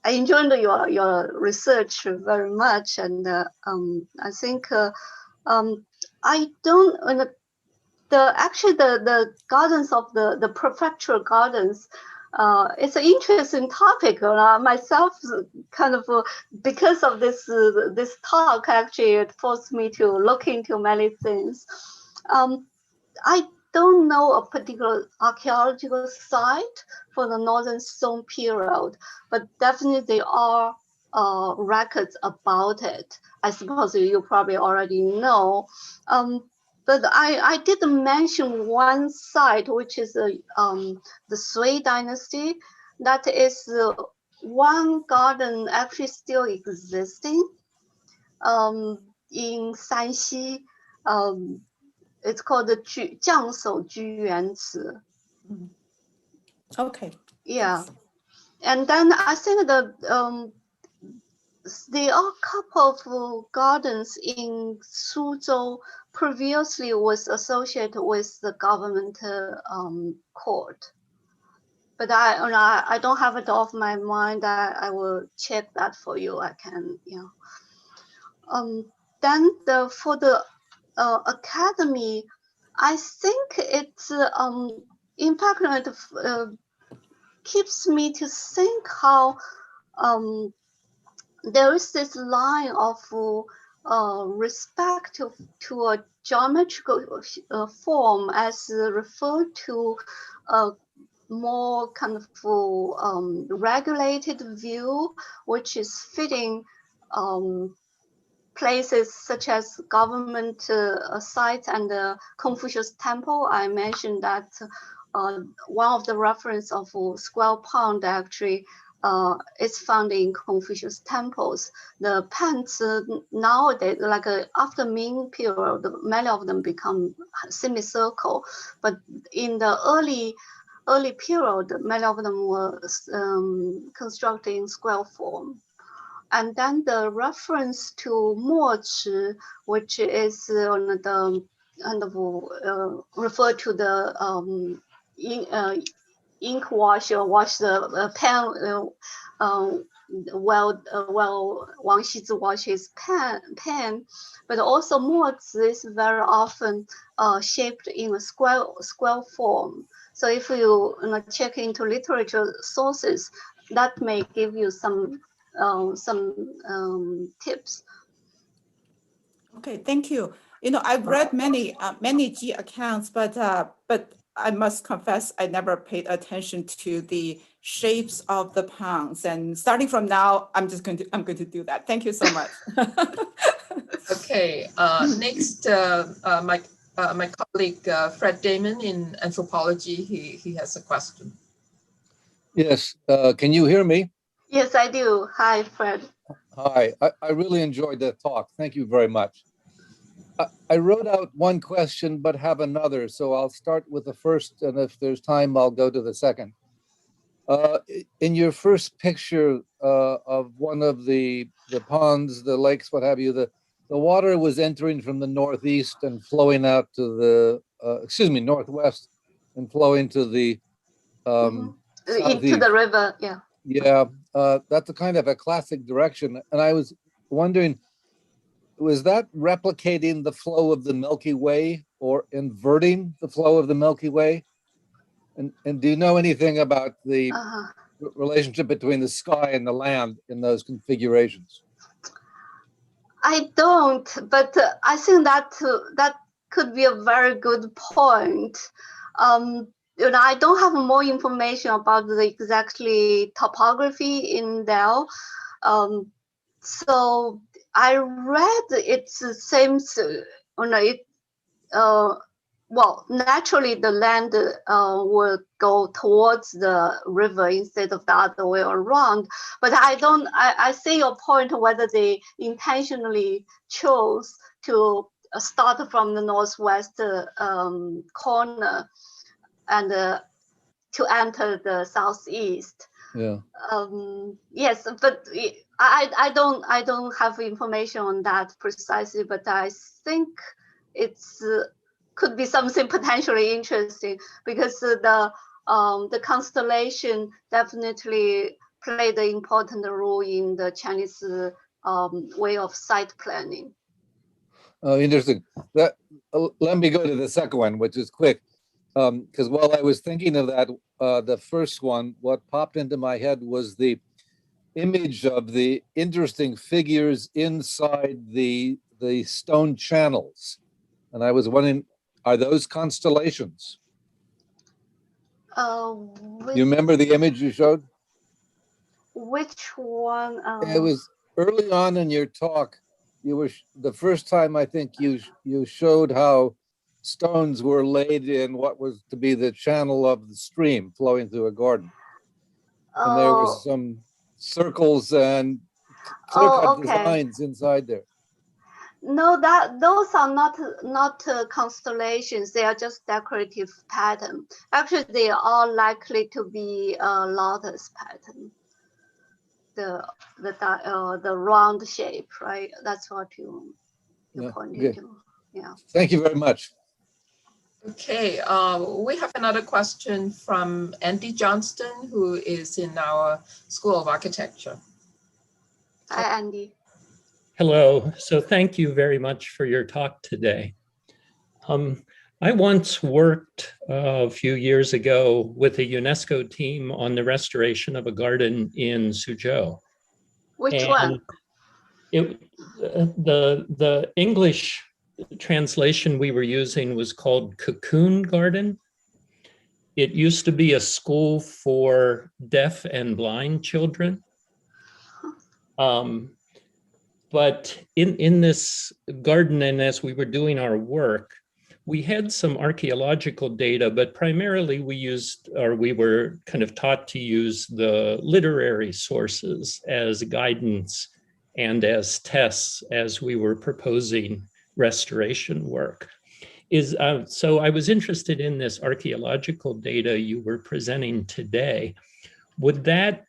enjoyed your research very much, and I think I don't the gardens of the prefectural gardens. It's an interesting topic. Myself, kind of because of this talk, actually, it forced me to look into many things. I don't know a particular archaeological site for the Northern Song period, but definitely there are records about it. I suppose you probably already know. But I did mention one site, which is the Sui Dynasty. That is one garden actually still existing in Shanxi. It's called the Jiangshou Juyuanci. Okay. Yeah. And then I think that there are a couple of gardens in Suzhou previously was associated with the government court. But I don't have it off my mind. I will check that for you. I can, yeah. Then for the academy, I think it's in fact it keeps me to think how there is this line of respect to a geometrical form as referred to a more kind of regulated view, which is fitting places such as government sites and the Confucius Temple. I mentioned that one of the reference of Square Pond actually is found in Confucius temples. The pants nowadays, like after Ming period, many of them become semicircle, but in the early period, many of them were constructed in square form. And then the reference to Mochi, which is on the kind of refer to the ink wash or wash the pen while Wang Xizi washes pen, but also Mozi is very often shaped in a square form. So if you check into literature sources, that may give you some tips. Okay, thank you. I've read many G accounts, but I must confess I never paid attention to the shapes of the ponds. And starting from now, I'm going to do that. Thank you so much. Okay, next, my colleague Fred Damon in anthropology, he has a question. Yes, can you hear me? Yes, I do. Hi, Fred. Hi, I really enjoyed that talk. Thank you very much. I wrote out one question, but have another. So I'll start with the first, and if there's time, I'll go to the second. In your first picture of one of the ponds, the lakes, what have you, the water was entering from the northeast and flowing out to the, northwest and flowing to the into the southeast. river, yeah. Yeah, that's a kind of a classic direction. And I was wondering, was that replicating the flow of the Milky Way or inverting the flow of the Milky Way? And do you know anything about the relationship between the sky and the land in those configurations? I don't, but I think that that could be a very good point. I don't have more information about the exactly topography in there. So I read it seems, well, naturally the land will go towards the river instead of the other way around. But I see your point whether they intentionally chose to start from the northwest corner and to enter the southeast. Yeah. Yes, but I don't have information on that precisely, but I think it's could be something potentially interesting because the constellation definitely played an important role in the Chinese way of site planning. Oh, interesting. Let me go to the second one, which is quick. Because while I was thinking of that, the first one, what popped into my head was the image of the interesting figures inside the stone channels. And I was wondering, are those constellations? You remember the image you showed? Which one? It was early on in your talk. You were the first time I think you showed how stones were laid in what was to be the channel of the stream flowing through a garden. And there was some circles and clear-cut designs inside there. No, those are not constellations. They are just decorative pattern. Actually, they are likely to be a lotus pattern. The round shape, right? That's what you pointed to. Yeah. Thank you very much. Okay, we have another question from Andy Johnston, who is in our School of Architecture. Hi, Andy. Hello. So thank you very much for your talk today. I once worked a few years ago with a UNESCO team on the restoration of a garden in Suzhou. Which one? The English translation we were using was called Cocoon Garden. It used to be a school for deaf and blind children. But in this garden, and as we were doing our work, we had some archaeological data, but primarily we were kind of taught to use the literary sources as guidance and as tests as we were proposing restoration work. So I was interested in this archaeological data you were presenting today. Would that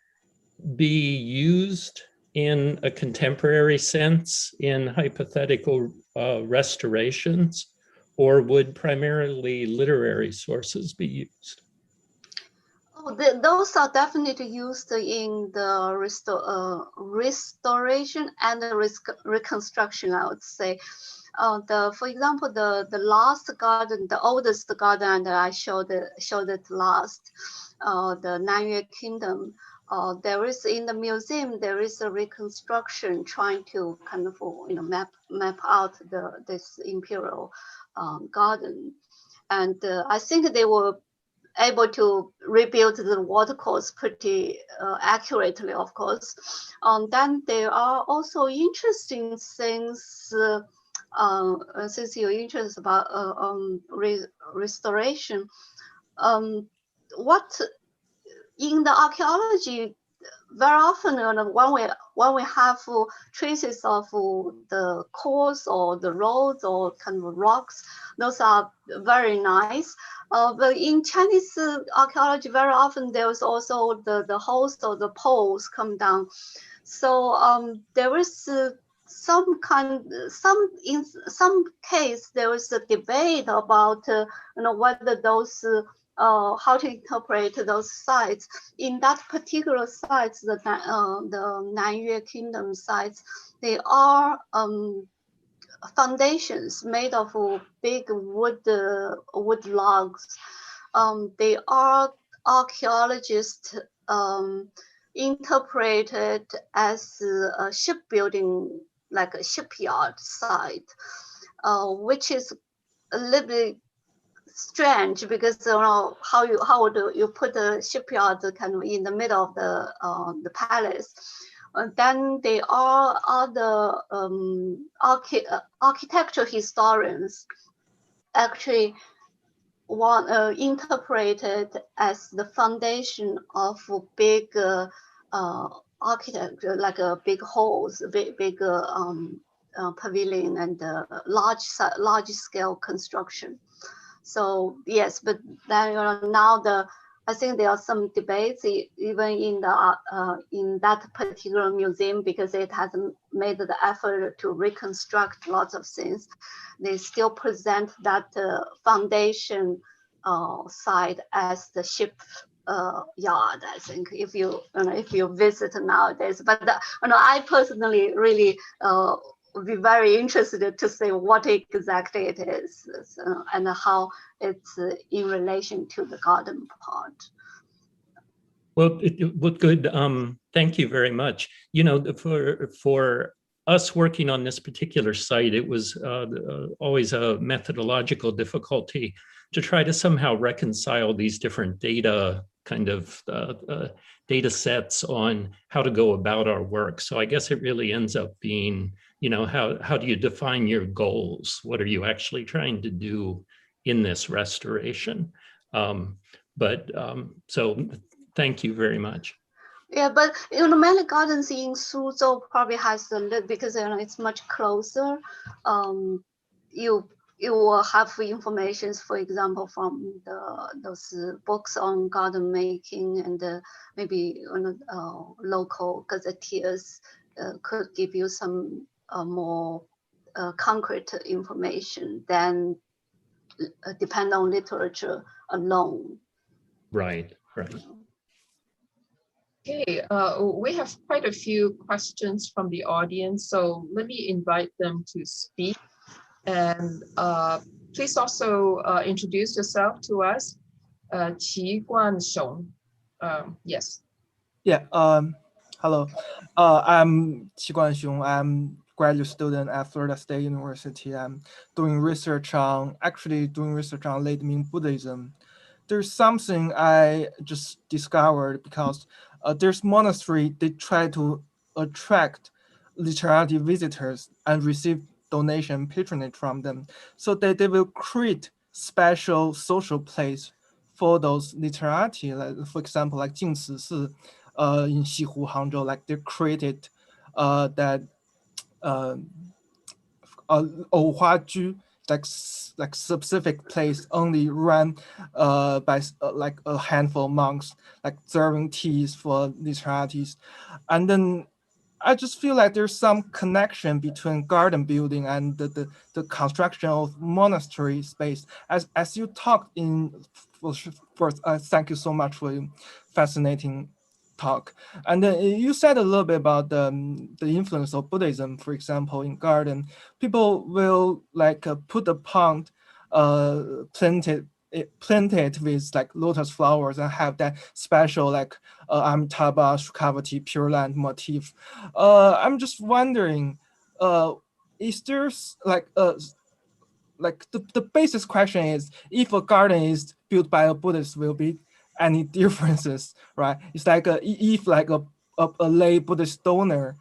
be used in a contemporary sense in hypothetical restorations, or would primarily literary sources be used? Oh, those are definitely used in the restoration and the reconstruction, I would say. For example, the last garden, the oldest garden that I showed it last, the Niger Kingdom. There is in the museum, there is a reconstruction trying to kind of map out this imperial garden, and I think they were able to rebuild the watercourse pretty accurately, of course. Then there are also interesting things. Since you're interested about restoration, what in the archaeology very often, when we have traces of the course or the roads or kind of rocks, those are very nice. But in Chinese archaeology, very often there's also the holes or the poles come down. So there is in some case there was a debate about whether those how to interpret those sites. In that particular sites, the Niger Kingdom sites, they are foundations made of big wood logs. They are archaeologists interpreted as a shipbuilding, like a shipyard site, which is a little bit strange because how would you put a shipyard kind of in the middle of the palace? Then there are other architecture historians actually interpreted as the foundation of big architecture, like a big halls, big pavilion and large scale construction. So yes, but then now I think there are some debates even in that particular museum, because it hasn't made the effort to reconstruct lots of things. They still present that foundation site as the ship yard. I think if you visit nowadays, but I personally really would be very interested to see what exactly it is, and how it's in relation to the garden part. Well, good. Thank you very much. For us working on this particular site, it was always a methodological difficulty to try to somehow reconcile these different data data sets on how to go about our work. So I guess it really ends up being, how do you define your goals? What are you actually trying to do in this restoration? So thank you very much. Yeah, but many gardens in Suzhou probably has a little, because it's much closer. You will have information, for example, from those books on garden making, and maybe local gazetteers could give you some more concrete information than depend on literature alone. Right. Okay, we have quite a few questions from the audience, so let me invite them to speak. And please also introduce yourself to us. Qi Guanxiong. Yes. Yeah. Hello. I'm Qi Guanxiong. I'm graduate student at Florida State University. I'm doing research on late Ming Buddhism. There's something I just discovered, because there's monastery, they try to attract literati visitors and receive donation patronage from them. So they will create special social place for those literati, like, for example, like Jingci Si in Xihu, Hangzhou, like they created that Ouhuaju, like specific place only run by like a handful of monks, like serving teas for literatis. And then I just feel like there's some connection between garden building and the construction of monastery space. As you talked in first, thank you so much for your fascinating talk. And then you said a little bit about the influence of Buddhism, for example, in garden. People will like put a pond planted with like lotus flowers and have that special like Amitabha Sukhavati Pure Land motif. I'm just wondering, is there like the basic question is, if a garden is built by a Buddhist, will be any differences, right? It's like if like a lay Buddhist donor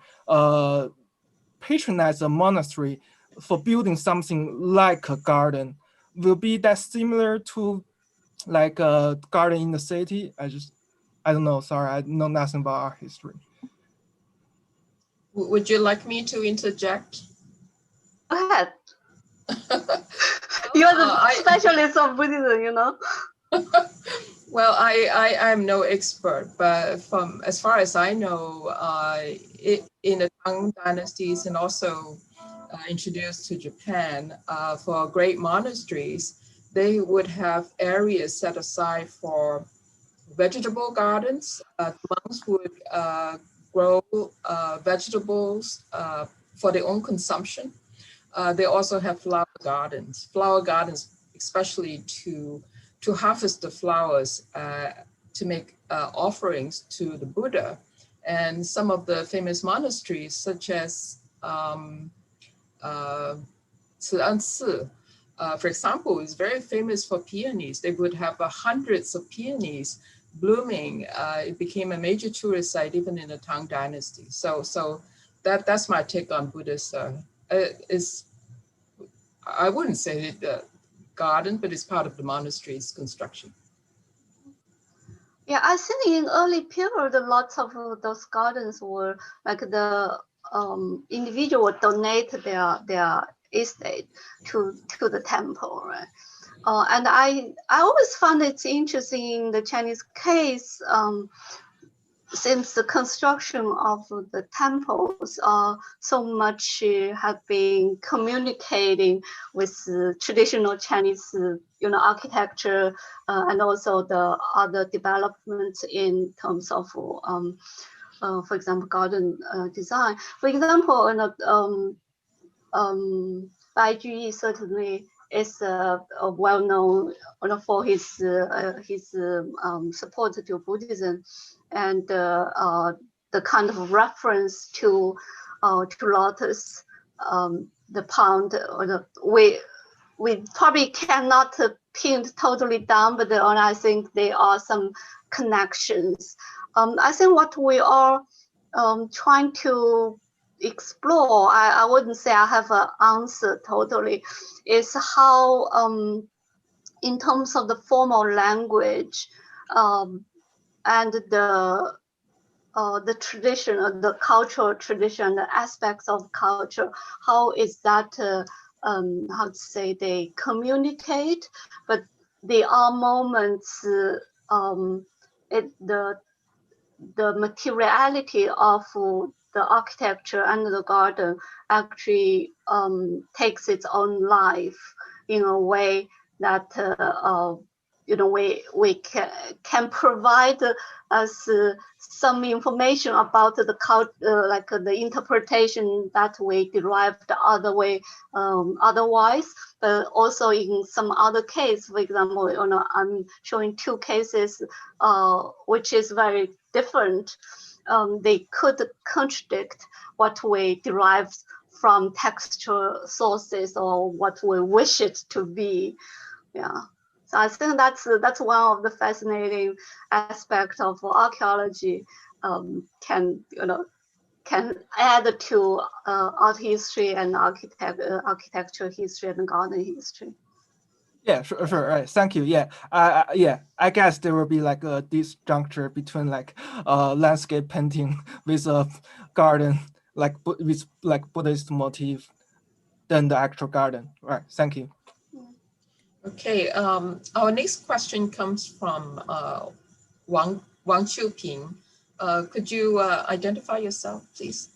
patronize a monastery for building something like a garden, will be that similar to like a garden in the city? I don't know. Sorry, I know nothing about art history. Would you like me to interject? Go ahead. You're the specialist of Buddhism, you know. Well, I'm no expert, but from as far as I know, in the Tang dynasties and also introduced to Japan, for great monasteries, they would have areas set aside for vegetable gardens. Monks would grow vegetables for their own consumption. They also have flower gardens, especially to harvest the flowers to make offerings to the Buddha. And some of the famous monasteries, such as for example, is very famous for peonies. They would have hundreds of peonies blooming. It became a major tourist site even in the Tang Dynasty. So that's my take on Buddhism. I wouldn't say the garden, but it's part of the monastery's construction. Yeah, I think in early period, lots of those gardens were like the individual donate their estate to the temple, right? And I always found it interesting in the Chinese case, since the construction of the temples so much have been communicating with traditional Chinese architecture and also the other developments in terms of for example, garden design. For example, Bai Juyi certainly is well known for his support to Buddhism, and the kind of reference to lotus, the pound, or the we probably cannot pin totally down, but I think there are some connections. I think what we are trying to explore, I wouldn't say I have an answer totally, is how in terms of the formal language and the tradition, the cultural tradition, the aspects of culture, how is that how to say, they communicate, but there are moments the materiality of the architecture and the garden actually takes its own life in a way that we can provide us some information about the culture, like the interpretation that we derived the other way otherwise. But also in some other case, for example, I'm showing two cases which is very different. They could contradict what we derive from textual sources or what we wish it to be. Yeah. So I think that's one of the fascinating aspects of archaeology. Can add to art history and architecture history and garden history. Yeah, sure. Right. Thank you. Yeah, I guess there will be like a disjuncture between like landscape painting with a garden, like with like Buddhist motif, than the actual garden. Right. Thank you. Okay. Our next question comes from Wang Qiuping. Could you identify yourself, please?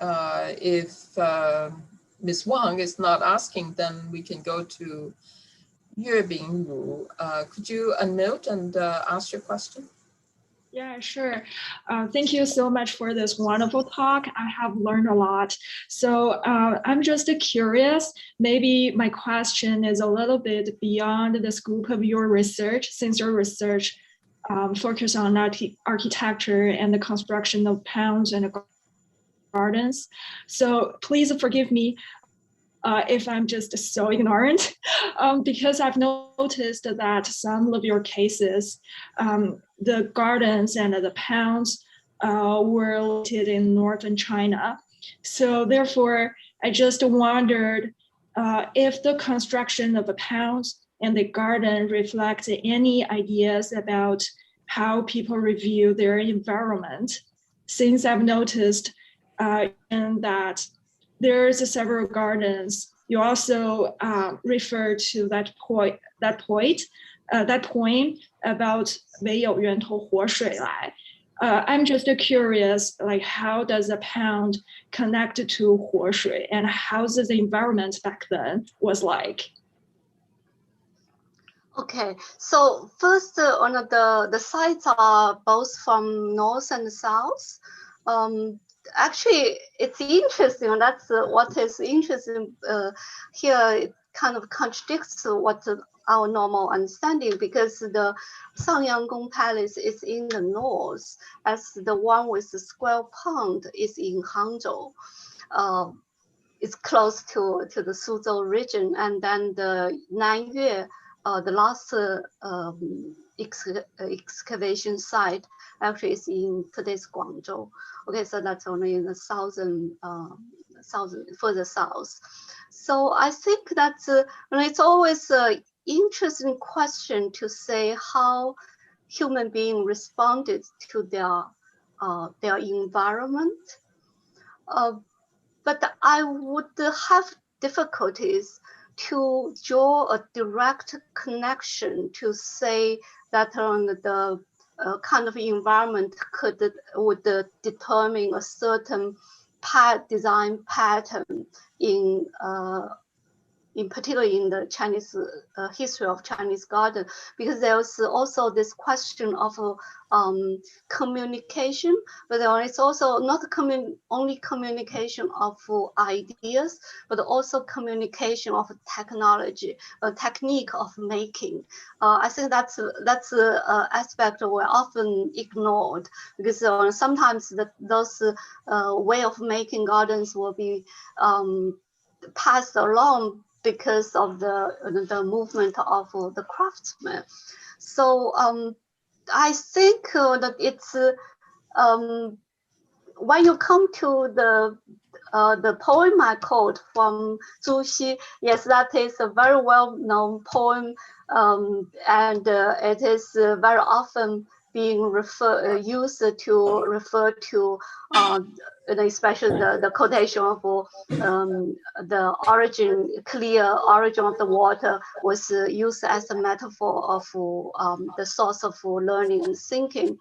If Ms. Wang is not asking, then we can go to Yuebing Ru. Could you unmute and ask your question? Yeah, sure. Thank you so much for this wonderful talk. I have learned a lot. So I'm just curious, maybe my question is a little bit beyond the scope of your research, since your research focuses on architecture and the construction of pounds and gardens. So please forgive me if I'm just so ignorant, because I've noticed that some of your cases, the gardens and the pounds were located in northern China. So therefore, I just wondered if the construction of the pounds and the garden reflect any ideas about how people review their environment? Since I've noticed in that there's several gardens, you also refer to that poem about 没有源头活水来. I'm just curious, like how does a pond connect to 活水 and how the environment back then was like? Okay, so first on the sites are both from north and south. Actually, it's interesting. That's what is interesting here. It kind of contradicts what our normal understanding, because the Sangyangong Palace is in the north, as the one with the square pond is in Hangzhou. It's close to the Suzhou region, and then the Niger, the last excavation site actually is in today's Guangzhou. Okay, so that's only in the southern further south. So I think that's it's always an interesting question to say how human beings responded to their environment. But I would have difficulties to draw a direct connection to say that the kind of environment would determine a certain design pattern in particular in the Chinese history of Chinese garden, because there's also this question of communication, but it's also not only communication of ideas, but also communication of technology, a technique of making. I think that's an aspect we often ignored, because sometimes those way of making gardens will be passed along because of the movement of the craftsmen. So I think that it's when you come to the poem I quote from Zhu Xi, yes, that is a very well-known poem, and it is very often being used to refer to especially the quotation of the clear origin of the water was used as a metaphor of the source of learning and thinking.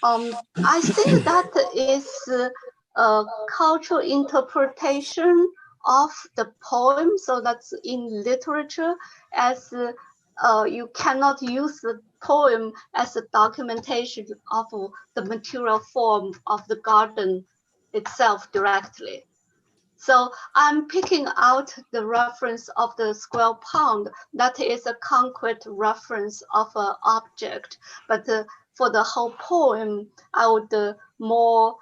I think that is a cultural interpretation of the poem. So that's in literature, as you cannot use the poem as a documentation of the material form of the garden itself directly. So I'm picking out the reference of the square pond. That is a concrete reference of an object. But for the whole poem, I would more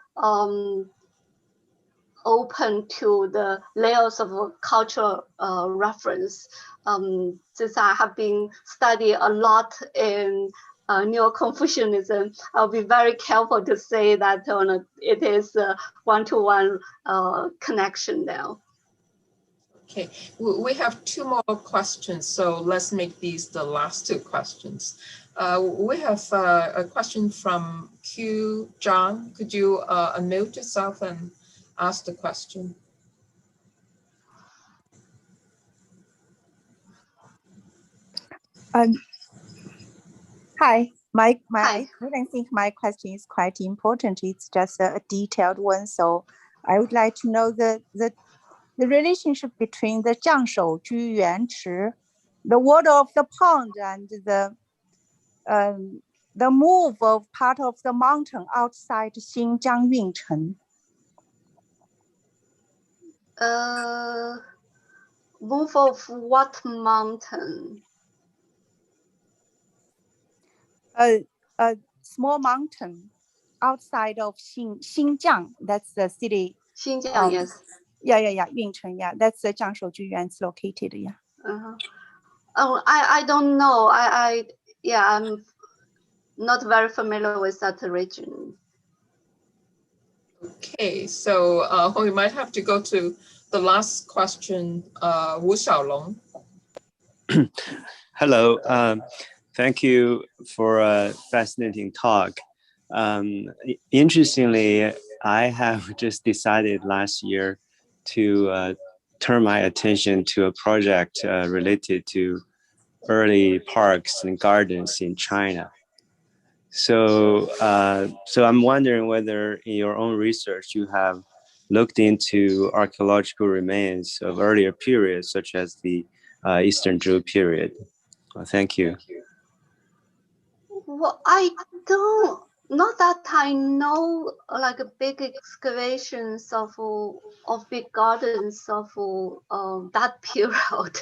open to the layers of cultural reference. Since I have been studying a lot in Neo-Confucianism, I'll be very careful to say that it is a one-to-one connection now. Okay, we have two more questions, so let's make these the last two questions. We have a question from Q John. Could you unmute yourself and ask the question? Hi, Hi. I don't think my question is quite important. It's just a detailed one. So I would like to know the relationship between the 将手居原池, the water of the pond, and the move of part of the mountain outside Xinjiang Yuncheng. Move of what mountain? A small mountain outside of Xinjiang. That's the city. Xinjiang, yes. Yeah, Yuncheng, yeah. That's the 将手居原 located, yeah. Oh, I don't know. I'm not very familiar with that region. Okay, so we might have to go to the last question, Wu Xiaolong. Hello. Thank you for a fascinating talk. Interestingly, I have just decided last year to turn my attention to a project related to early parks and gardens in China. So I'm wondering whether in your own research you have looked into archaeological remains of earlier periods, such as the Eastern Zhou period. Thank you. Well, I don't, not that I know like big excavations of big gardens of that period.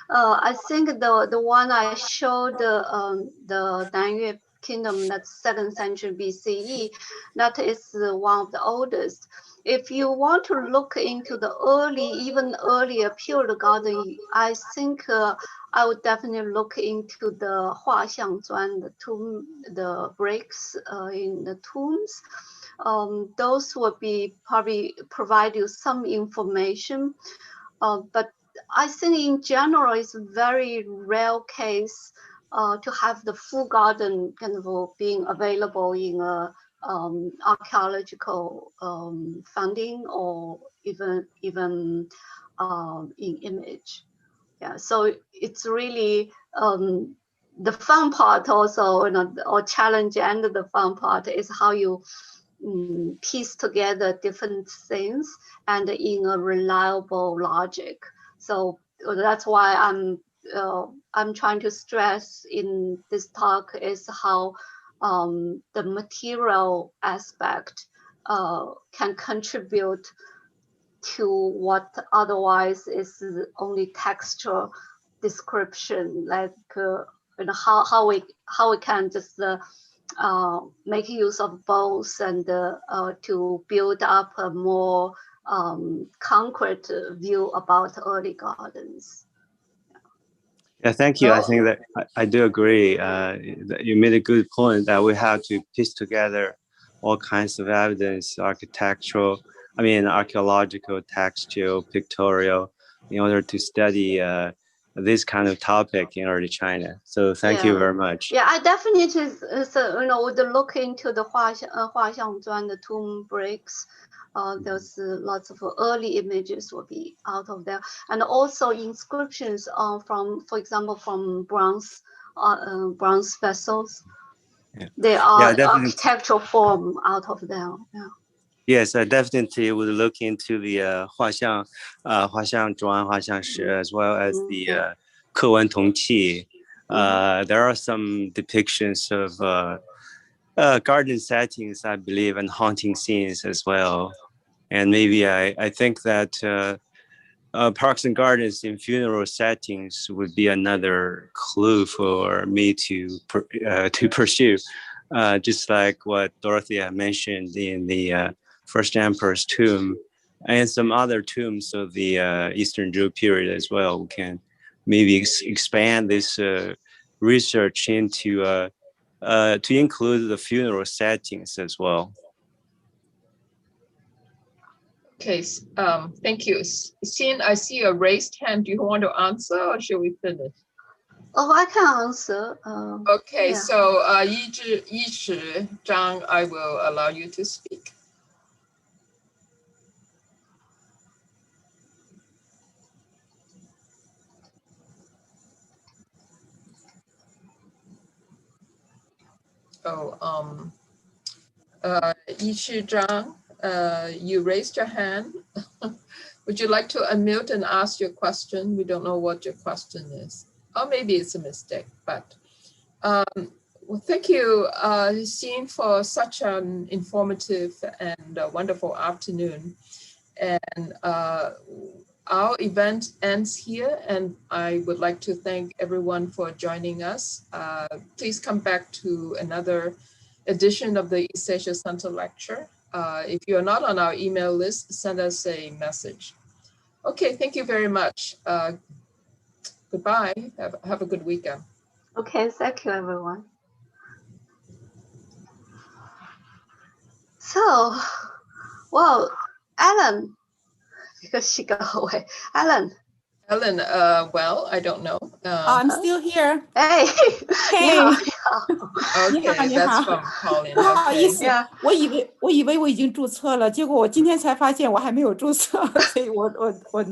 I think the one I showed, the Niger kingdom, that's 2nd century BCE, that is one of the oldest. If you want to look into the even earlier period garden, I think I would definitely look into the Huaxiang Zuan, the tomb, the bricks in the tombs. Those would be probably provide you some information, but I think in general it's a very rare case to have the full garden kind of being available in a archaeological funding or even in image. Yeah, so it's really the fun part also, or challenge, and the fun part is how you piece together different things and in a reliable logic. So that's why I'm trying to stress in this talk is how the material aspect can contribute to what otherwise is only textual description, like how we can just make use of both and to build up a more concrete view about early gardens. Yeah, thank you. I think that I do agree. That you made a good point that we have to piece together all kinds of evidence, architectural, archaeological, textual, pictorial, in order to study this kind of topic in early China. So thank you very much. Yeah, I definitely would look into the Huaxiang Zuan, the tomb bricks. There's lots of early images will be out of there, and also inscriptions from, for example, from bronze vessels. Yeah. They are architectural form out of there. Yeah. Yes, I definitely would look into the Huaxiang Zhuan, Huaxiang Shi, as well as the Kewen Tongqi. There are some depictions of garden settings, I believe, and haunting scenes as well. And maybe I think that parks and gardens in funeral settings would be another clue for me to pursue, just like what Dorothea mentioned in the First Emperor's tomb and some other tombs of the Eastern Zhou period as well. We can maybe expand this research into to include the funeral settings as well. Okay, thank you. Xin, I see a raised hand. Do you want to answer or should we finish? Oh, I can answer. Okay, yeah. So Yishi Zhang, I will allow you to speak. Oh, Yishi Zhang, you raised your hand. Would you like to unmute and ask your question? We don't know what your question is. Or maybe it's a mistake, but well, thank you, Xin, for such an informative and wonderful afternoon. And our event ends here, and I would like to thank everyone for joining us. Please come back to another edition of the East Asia Center lecture. If you're not on our email list, send us a message. Okay, thank you very much. Goodbye. Have a good weekend. Okay, thank you, everyone. So, well, Alan, because she got away. Alan, well, I don't know. I'm still here. Hey, Hey. ，OK， that's from Colin。 不好意思，我以为我已经注册了，结果我今天才发现我还没有注册，所以我